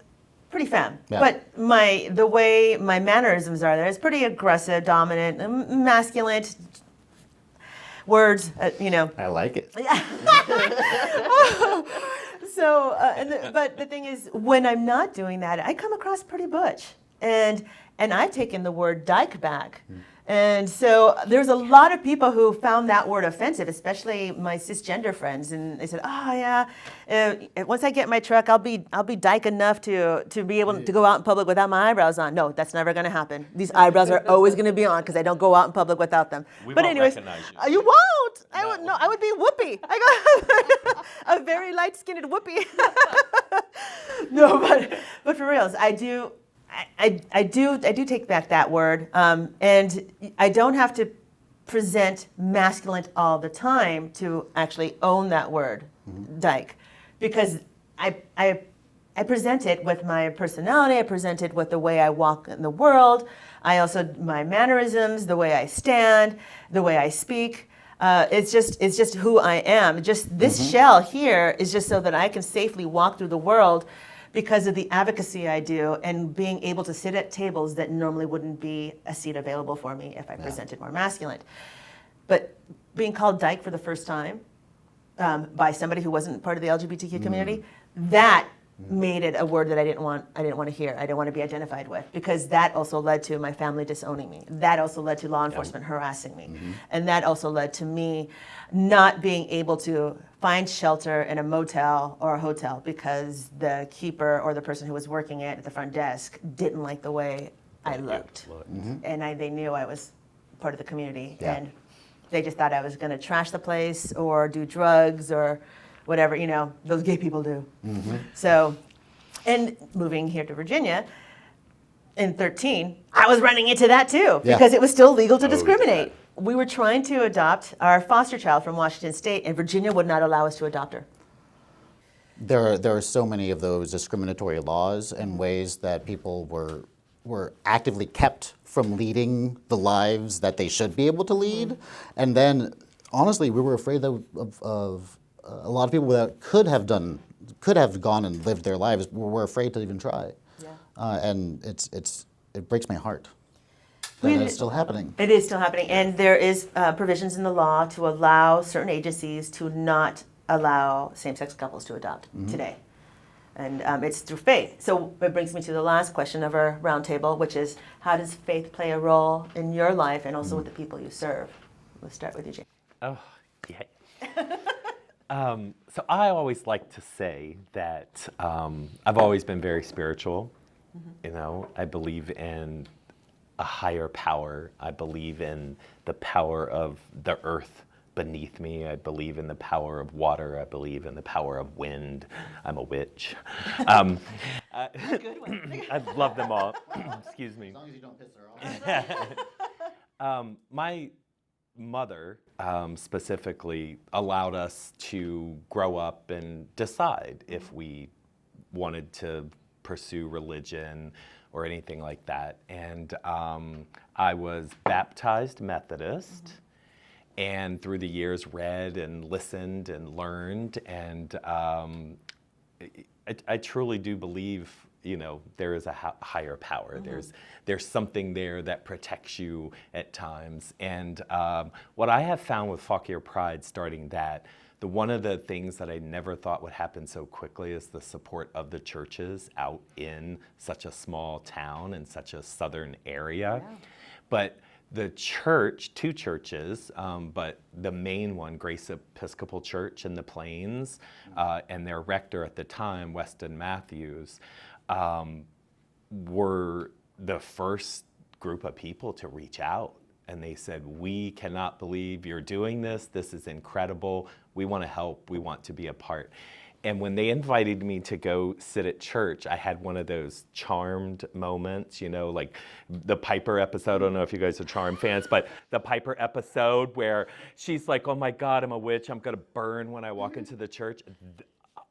pretty femme. Yeah. But the way my mannerisms are there is pretty aggressive, dominant, masculine words. I like it. So, but the thing is, when I'm not doing that, I come across pretty butch, and I've taken the word dyke back. And so there's a lot of people who found that word offensive, especially my cisgender friends, and they said, "Oh yeah, once I get my truck, I'll be dyke enough to be able to go out in public without my eyebrows on." No, that's never going to happen. These eyebrows are always going to be on because I don't go out in public without them. We but won't anyways, recognize you won't. I would no. I would be Whoopi. I got a very light-skinned Whoopi. No, but for reals, I do take back that word, and I don't have to present masculine all the time to actually own that word, dyke, because I present it with my personality. I present it with the way I walk in the world. My mannerisms, the way I stand, the way I speak. It's just who I am. Just this shell here is just so that I can safely walk through the world, because of the advocacy I do and being able to sit at tables that normally wouldn't be a seat available for me if I presented more masculine. But being called dyke for the first time by somebody who wasn't part of the LGBTQ community, that made it a word that I didn't want to hear. I didn't want to be identified with, because that also led to my family disowning me. That also led to law enforcement harassing me. And that also led to me not being able to find shelter in a motel or a hotel because the keeper or the person who was working at the front desk didn't like the way I looked. And they knew I was part of the community. Yeah. And they just thought I was going to trash the place or do drugs or whatever, those gay people do. So, and moving here to Virginia in 2013, I was running into that too, because it was still legal to discriminate. Yeah. We were trying to adopt our foster child from Washington State, and Virginia would not allow us to adopt her. There are so many of those discriminatory laws and ways that people were actively kept from leading the lives that they should be able to lead. And then, honestly, we were afraid of a lot of people that could have gone and lived their lives were afraid to even try. And it breaks my heart that it's still happening. It is still happening, and there is provisions in the law to allow certain agencies to not allow same-sex couples to adopt today. And it's through faith. So it brings me to the last question of our roundtable, which is, how does faith play a role in your life and also with the people you serve? Let's start with you, Jane. Oh, yeah. So I always like to say that I've always been very spiritual. I believe in a higher power. I believe in the power of the earth beneath me. I believe in the power of water. I believe in the power of wind. I'm a witch. Good one. I love them all. Excuse me. As long as you don't piss her off. My mother specifically allowed us to grow up and decide if we wanted to pursue religion or anything like that. And I was baptized Methodist, and through the years read and listened and learned, and I truly do believe there is a higher power. There's something there that protects you at times. And what I have found with Fuck Your Pride, starting that, one of the things that I never thought would happen so quickly is the support of the churches out in such a small town in such a southern area. Yeah. But the church, two churches, but the main one, Grace Episcopal Church in the Plains, and their rector at the time, Weston Matthews, were the first group of people to reach out. And they said, we cannot believe you're doing this. This is incredible. We want to help. We want to be a part. And when they invited me to go sit at church, I had one of those Charmed moments, you know, like the Piper episode. I don't know if you guys are Charmed fans, but the Piper episode where she's like, oh my God, I'm a witch. I'm going to burn when I walk into the church.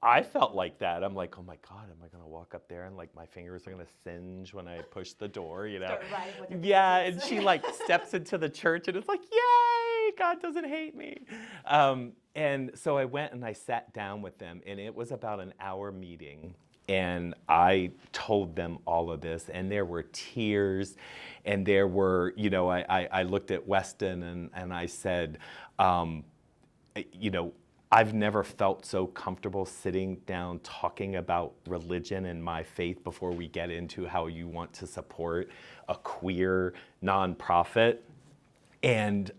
I felt like that. I'm like, oh my God, am I going to walk up there and like my fingers are going to singe when I push the door, you know? Yeah, and she like steps into the church and it's like, yay, God doesn't hate me. And so I went and I sat down with them, and it was about an hour meeting. And I told them all of this, and there were tears, and there were, you know, I looked at Weston and I said, you know, I've never felt so comfortable sitting down talking about religion and my faith before we get into how you want to support a queer nonprofit. And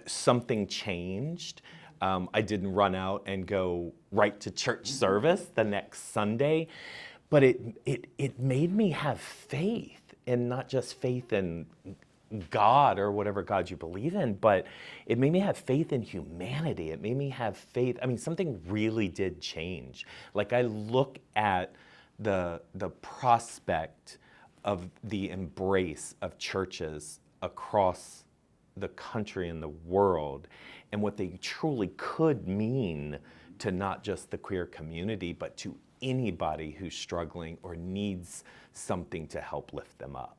something changed. I didn't run out and go right to church service the next Sunday, but it made me have faith, and not just faith in God or whatever God you believe in, but it made me have faith in humanity. It made me have faith. I mean, something really did change. Like, I look at the prospect of the embrace of churches across the country and the world, and what they truly could mean to not just the queer community, but to anybody who's struggling or needs something to help lift them up.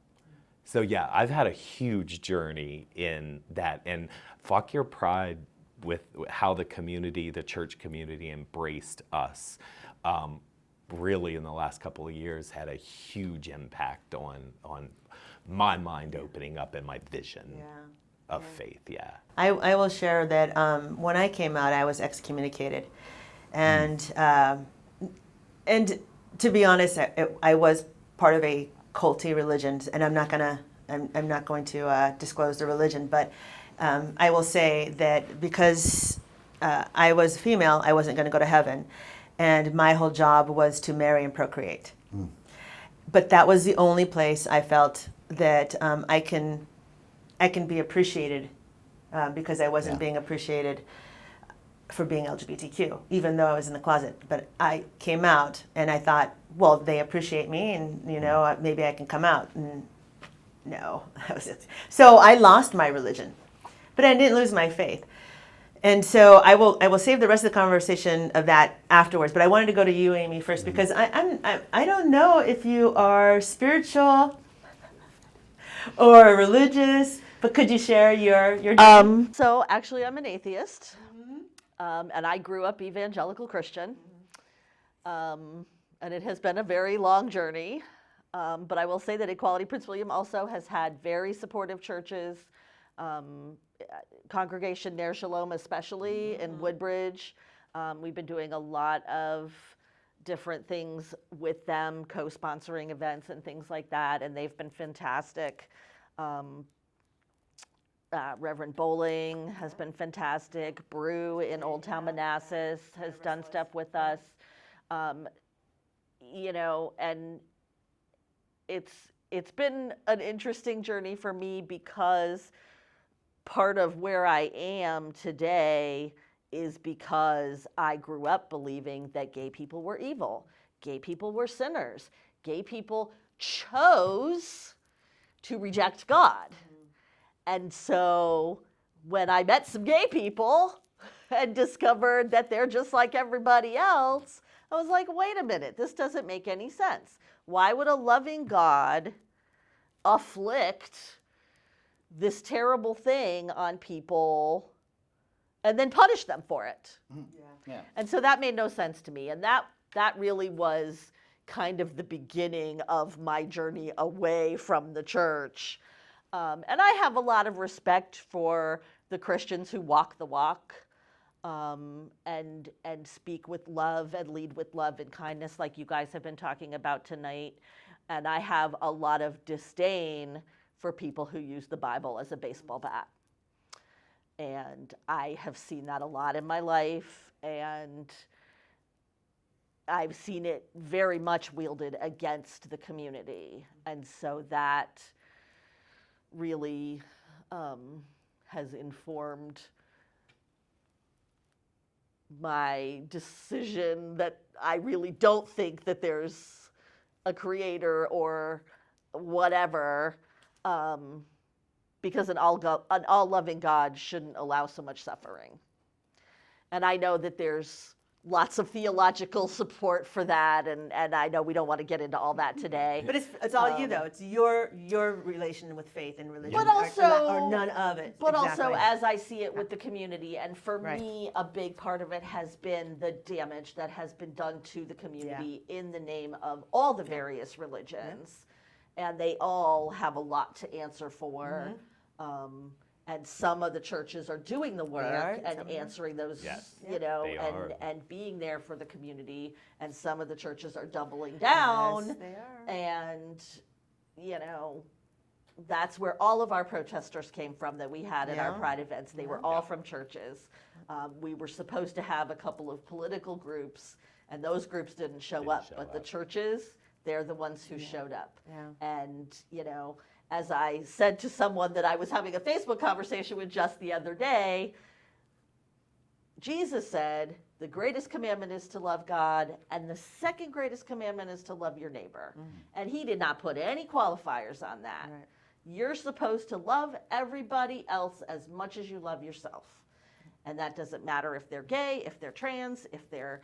So yeah, I've had a huge journey in that, and Fuck Your Pride, with how the community, the church community embraced us, really in the last couple of years had a huge impact on my mind opening up and my vision. Of faith, yeah. I will share that when I came out, I was excommunicated, and to be honest, I was part of a culty religion, and I'm not going to disclose the religion, but I will say that because I was female, I wasn't going to go to heaven, and my whole job was to marry and procreate. But that was the only place I felt that I can be appreciated, because I wasn't being appreciated for being LGBTQ, even though I was in the closet. But I came out, and I thought, well, they appreciate me, and you know, maybe I can come out. And no, that was it. So I lost my religion, but I didn't lose my faith. And so I will save the rest of the conversation of that afterwards. But I wanted to go to you, Amy, first, because I don't know if you are spiritual or religious. But could you share your journey? So actually, I'm an atheist, and I grew up evangelical Christian, and it has been a very long journey. But I will say that Equality Prince William also has had very supportive churches, Congregation Ner Shalom especially in Woodbridge. We've been doing a lot of different things with them, co-sponsoring events and things like that, and they've been fantastic. Reverend Bowling has been fantastic. Brew in Old Town Manassas has done stuff with us. You know, and it's been an interesting journey for me, because part of where I am today is because I grew up believing that gay people were evil. Gay people were sinners. Gay people chose to reject God. And so when I met some gay people and discovered that they're just like everybody else, I was like, wait a minute, this doesn't make any sense. Why would a loving God afflict this terrible thing on people and then punish them for it? Yeah. And so that made no sense to me. And that really was kind of the beginning of my journey away from the church. And I have a lot of respect for the Christians who walk the walk, and speak with love and lead with love and kindness, like you guys have been talking about tonight. And I have a lot of disdain for people who use the Bible as a baseball bat. And I have seen that a lot in my life, and I've seen it very much wielded against the community. And so that really has informed my decision that I really don't think that there's a creator or whatever, because an all-loving God shouldn't allow so much suffering. And I know that there's lots of theological support for that, and I know we don't want to get into all that today. But it's all you though. It's your relation with faith and religion, But also, or none of it. But Exactly. also, as I see it with the community, and for Right. me, a big part of it has been the damage that has been done to the community in the name of all the various religions, and they all have a lot to answer for. And some of the churches are doing the work and answering those, Yes. you know, They are. and being there for the community. And some of the churches are doubling down. Yes, they are. And, you know, that's where all of our protesters came from that we had at our Pride events. They were all from churches. We were supposed to have a couple of political groups, and those groups didn't show up. But the churches, they're the ones who showed up. Yeah. And, you know, as I said to someone that I was having a Facebook conversation with just the other day, Jesus said, the greatest commandment is to love God, and the second greatest commandment is to love your neighbor. And he did not put any qualifiers on that. Right. You're supposed to love everybody else as much as you love yourself. And that doesn't matter if they're gay, if they're trans, if they're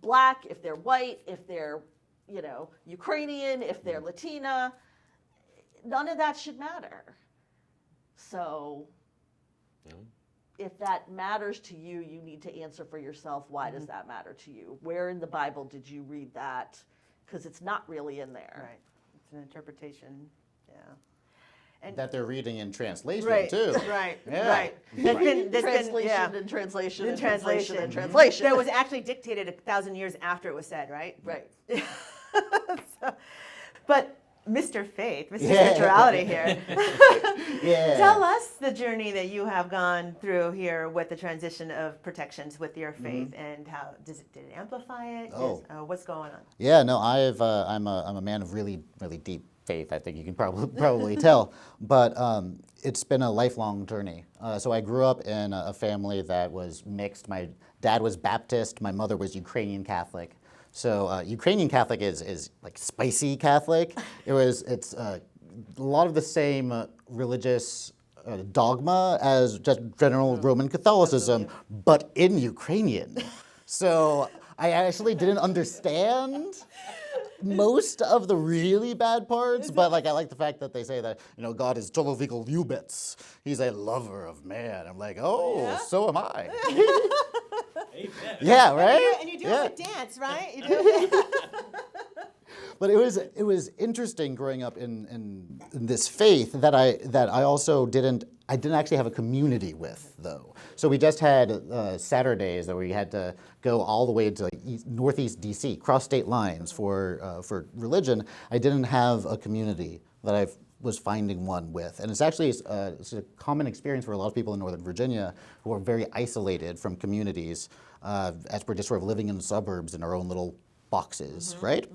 black, if they're white, if they're, you know, Ukrainian, if they're Latina. None of that should matter. So if that matters to you, you need to answer for yourself. Why does that matter to you? Where in the Bible did you read that? Because it's not really in there. Right. It's an interpretation. Yeah. And That they're reading in translation right. too. Right. Yeah. Right. That's been, Translation and translation In and translation and translation. translation. That was actually dictated 1,000 years after it was said, right? Right. So, but Mr. Faith, Mr. Yeah. Spirituality here. Yeah. Tell us the journey that you have gone through here with the transition of protections with your faith, and how did it amplify it? What's going on? Yeah, no, I'm a man of really deep faith. I think you can probably tell, but it's been a lifelong journey. So I grew up in a family that was mixed. My dad was Baptist. My mother was Ukrainian Catholic. So Ukrainian Catholic is like spicy Catholic. It's a lot of the same religious dogma as just general Roman Catholicism, but in Ukrainian. So I actually didn't understand most of the really bad parts, but like I like the fact that they say that, you know, God is Człowiek lubiec. He's a lover of man. I'm like, so am I. Amen. Yeah, right? And you do it with dance, right? You do it. But it was interesting growing up in this faith that I also didn't actually have a community with, though. So we just had Saturdays that we had to go all the way to Northeast DC, cross state lines for religion. I didn't have a community that I was finding one with, and it's actually it's a common experience for a lot of people in Northern Virginia who are very isolated from communities, as we're just sort of living in the suburbs in our own little boxes, right?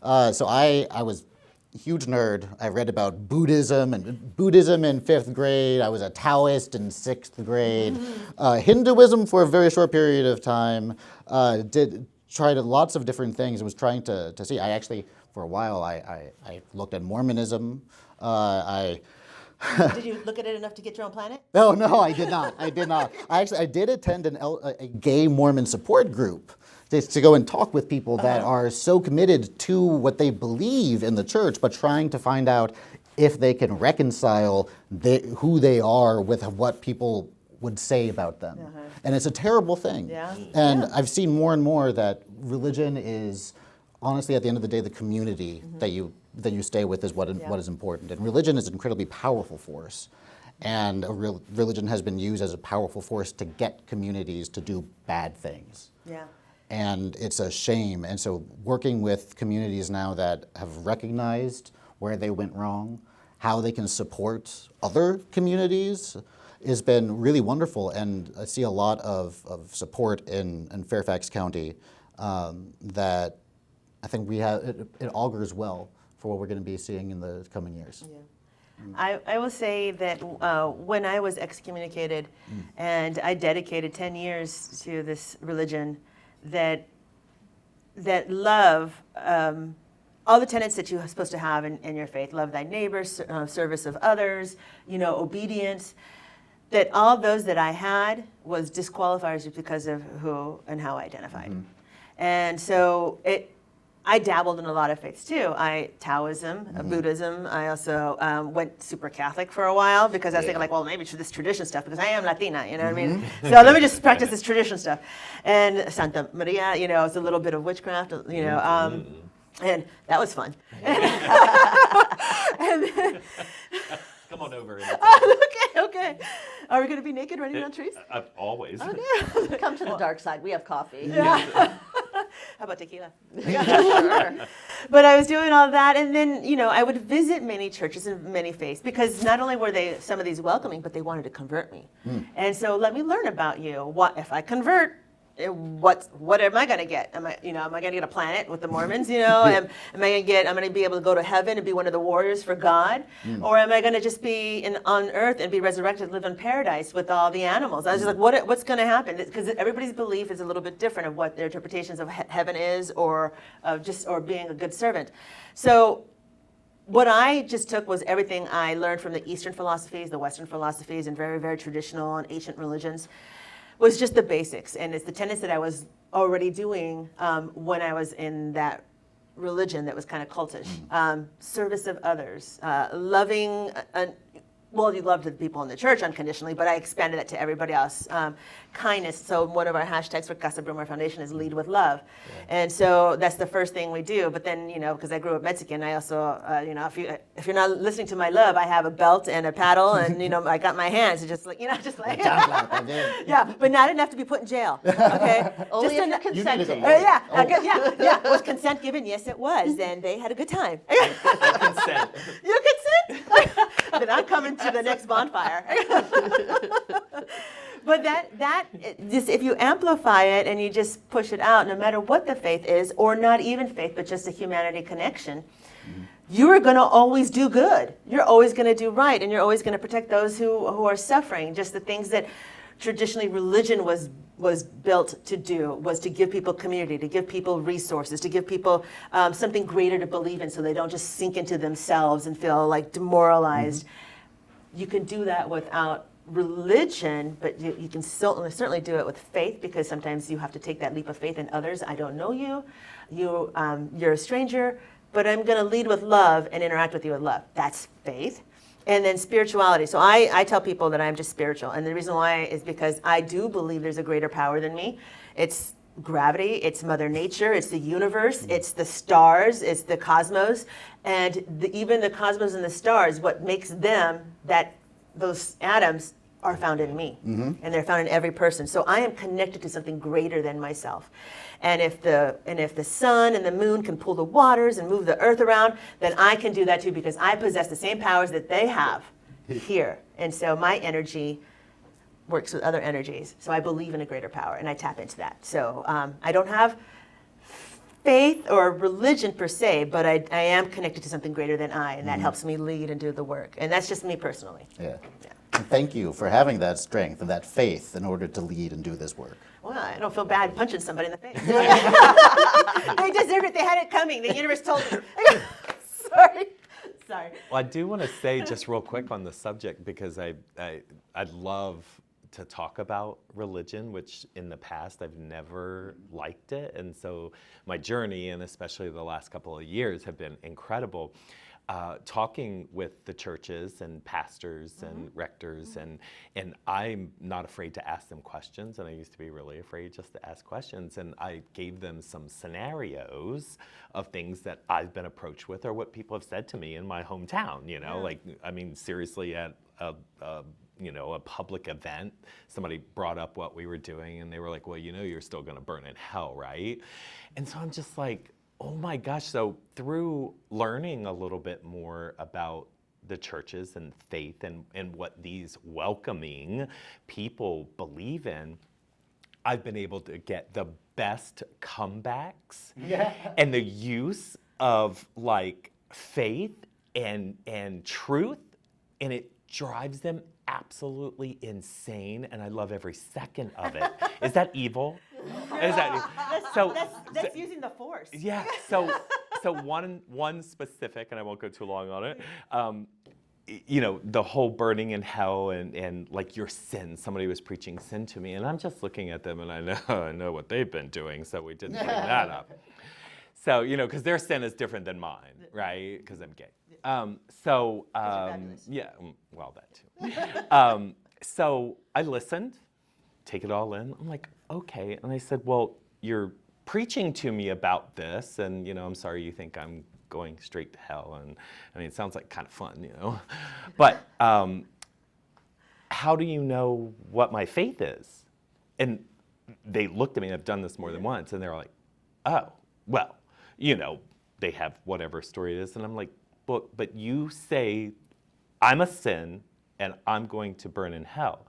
So I was a huge nerd. I read about Buddhism in 5th grade. I was a Taoist in 6th grade. Hinduism for a very short period of time. Tried lots of different things and was trying to see. I actually, for a while, I looked at Mormonism. Did you look at it enough to get your own planet? No, I did not. I did attend a gay Mormon support group to go and talk with people that are so committed to what they believe in the church, but trying to find out if they can reconcile who they are with what people would say about them. And it's a terrible thing. Yeah. And I've seen more and more that religion is, honestly, at the end of the day, the community that you stay with is what is important. And religion is an incredibly powerful force. And religion has been used as a powerful force to get communities to do bad things. Yeah. And it's a shame. And so working with communities now that have recognized where they went wrong, how they can support other communities, has been really wonderful. And I see a lot of support in Fairfax County that I think we have, it augurs well for what we're going to be seeing in the coming years. Yeah. I will say that when I was excommunicated and I dedicated 10 years to this religion, that love, all the tenets that you're supposed to have in your faith, love thy neighbor, service of others, obedience, that all those that I had was disqualifiers just because of who and how I identified. And so I dabbled in a lot of faiths too. Taoism, Buddhism. I also went super Catholic for a while because I was thinking like, well, maybe this tradition stuff because I am Latina, you know what I mean? So let me just practice this tradition stuff. And Santa Maria, it's a little bit of witchcraft, and that was fun. And then, Come on over. okay. Are we going to be naked running around trees? Always. Okay. Come to the dark side. We have coffee. Yeah. How about tequila? But I was doing all that, and then I would visit many churches and many faiths because not only were some of these welcoming, but they wanted to convert me. And so let me learn about you. What if I convert? What am I going to get? Am I going to get a planet with the Mormons? Am I going to be able to go to heaven and be one of the warriors for God, or am I going to just be on earth and be resurrected, live in paradise with all the animals? I was just like, what's going to happen? Because everybody's belief is a little bit different of what their interpretations of heaven is, or being a good servant. So what I just took was everything I learned from the Eastern philosophies, the Western philosophies, and very, very traditional and ancient religions. Was just the basics, and it's the tenets that I was already doing when I was in that religion that was kind of cultish. Service of others, loving, you loved the people in the church unconditionally, but I expanded that to everybody else. Kindness, so one of our hashtags for Casa BruMar Foundation is lead with love. And so that's the first thing we do, but then, because I grew up Mexican, I also, if you're not listening to my love, I have a belt and a paddle, and, I got my hands, just like, yeah, but not enough to be put in jail, okay? Only if you're consenting. Was consent given? Yes, it was, and they had a good time. I consent. You consent? Then I'm coming to the next bonfire. But just if you amplify it and you just push it out, no matter what the faith is, or not even faith, but just a humanity connection, you are going to always do good. You're always going to do right, and you're always going to protect those who are suffering. Just the things that traditionally religion was built to do, was to give people community, to give people resources, to give people something greater to believe in, so they don't just sink into themselves and feel like demoralized. You can do that without religion, but you can certainly do it with faith, because sometimes you have to take that leap of faith in others. I don't know you, you're a stranger, but I'm going to lead with love and interact with you with love. That's faith. And then spirituality. So I tell people that I'm just spiritual, and the reason why is because I do believe there's a greater power than me. It's gravity, it's Mother Nature, it's the universe, it's the stars, it's the cosmos, and even the cosmos and the stars, what makes them, those atoms are found in me, and they're found in every person. So I am connected to something greater than myself. And if the sun and the moon can pull the waters and move the earth around, then I can do that too, because I possess the same powers that they have here. And so my energy works with other energies. So I believe in a greater power, and I tap into that. So I don't have faith or religion per se, but I am connected to something greater than I, and that helps me lead and do the work. And that's just me personally. Yeah. And thank you for having that strength and that faith in order to lead and do this work. Well, I don't feel bad punching somebody in the face. They deserved it. They had it coming. The universe told them. Sorry. Well, I do want to say just real quick on the subject, because I'd love to talk about religion, which in the past I've never liked it. And so my journey, and especially the last couple of years, have been incredible. Talking with the churches and pastors and rectors, and I'm not afraid to ask them questions, and I used to be really afraid just to ask questions, and I gave them some scenarios of things that I've been approached with, or what people have said to me in my hometown, seriously, at a public event, somebody brought up what we were doing, and they were like, well, you're still gonna burn in hell, right? And so I'm just like, oh my gosh. So through learning a little bit more about the churches and faith and what these welcoming people believe in, I've been able to get the best comebacks and the use of like faith and truth and it drives them absolutely insane, and I love every second of it. Is that evil? Is that That's using the force. yeah. So one specific, and I won't go too long on it. The whole burning in hell and like your sin. Somebody was preaching sin to me, and I'm just looking at them, and I know what they've been doing, so we didn't bring that up. So because their sin is different than mine, right? Because I'm gay. Yeah, well, that too. So I listened, take it all in. I'm like, okay, and I said, well, you're preaching to me about this, and I'm sorry you think I'm going straight to hell, and I mean it sounds like kind of fun, but how do you know what my faith is? And they looked at me, I've done this more than once, and they're like, oh, well, they have whatever story it is, and I'm like, but you say I'm a sin and I'm going to burn in hell,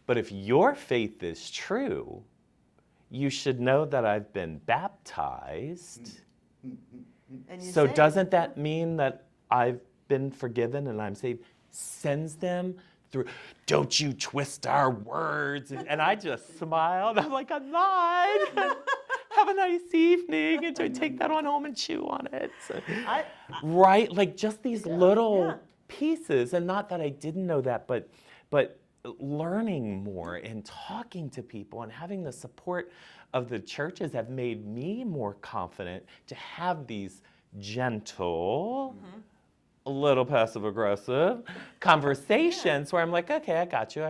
but if your faith is true, you should know that I've been baptized. So doesn't that mean that I've been forgiven and I'm saved? Sends them through. Don't you twist our words. And I just smiled. I'm like, I'm not. Have a nice evening. And I take that on home and chew on it. Right? Like just these little pieces. And not that I didn't know that, but learning more and talking to people and having the support of the churches have made me more confident to have these gentle, a little passive-aggressive conversations where I'm like, okay, I got you.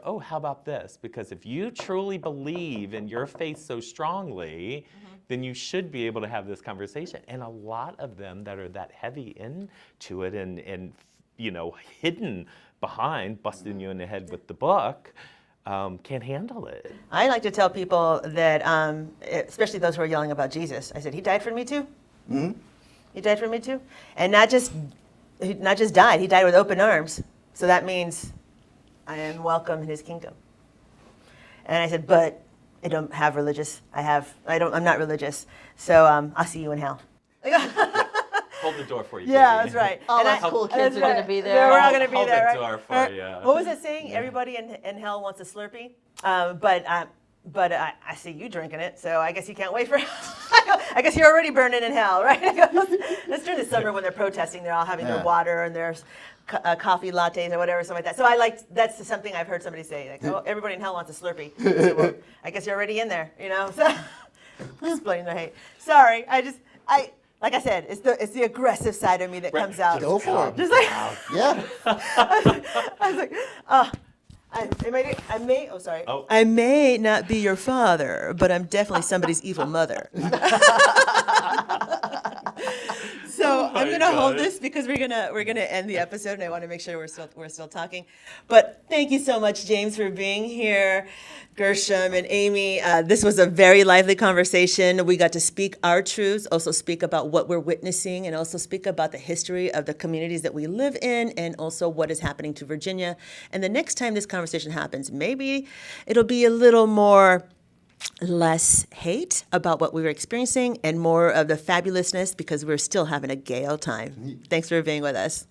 Oh, how about this? Because if you truly believe in your faith so strongly, then you should be able to have this conversation. And a lot of them that are that heavy into it and hidden behind, busting you in the head with the book, can't handle it. I like to tell people that, especially those who are yelling about Jesus, I said, he died for me too. Mm-hmm. He died for me too. And not just died, he died with open arms. So that means I am welcome in his kingdom. And I said, but I don't have religious, I'm not religious. So I'll see you in hell. Hold the door for you. Yeah, Katie. that's right. All And us cool kids are going to be there. Yeah, we're all going to be Hold there, the right? door for Right. you. What was it saying? Everybody in hell wants a Slurpee, but I see you drinking it, so I guess you can't wait for. I guess you're already burning in hell, right? That's during the summer when they're protesting. They're all having their water and their coffee lattes or whatever, something like that. So that's something I've heard somebody say, like, oh, everybody in hell wants a Slurpee. So, well, I guess you're already in there, So explaining their hate. Sorry, like I said, it's the aggressive side of me that comes out. Go for it. Just like, Yeah. I was like, I may not be your father, but I'm definitely somebody's evil mother. So I'm gonna hold this because we're gonna end the episode, and I want to make sure we're still talking. But thank you so much, James, for being here, Gershom and Amy. This was a very lively conversation. We got to speak our truths, also speak about what we're witnessing, and also speak about the history of the communities that we live in, and also what is happening to Virginia. And the next time this conversation happens, maybe it'll be a little less hate about what we were experiencing and more of the fabulousness because we're still having a gay old time. Thanks for being with us.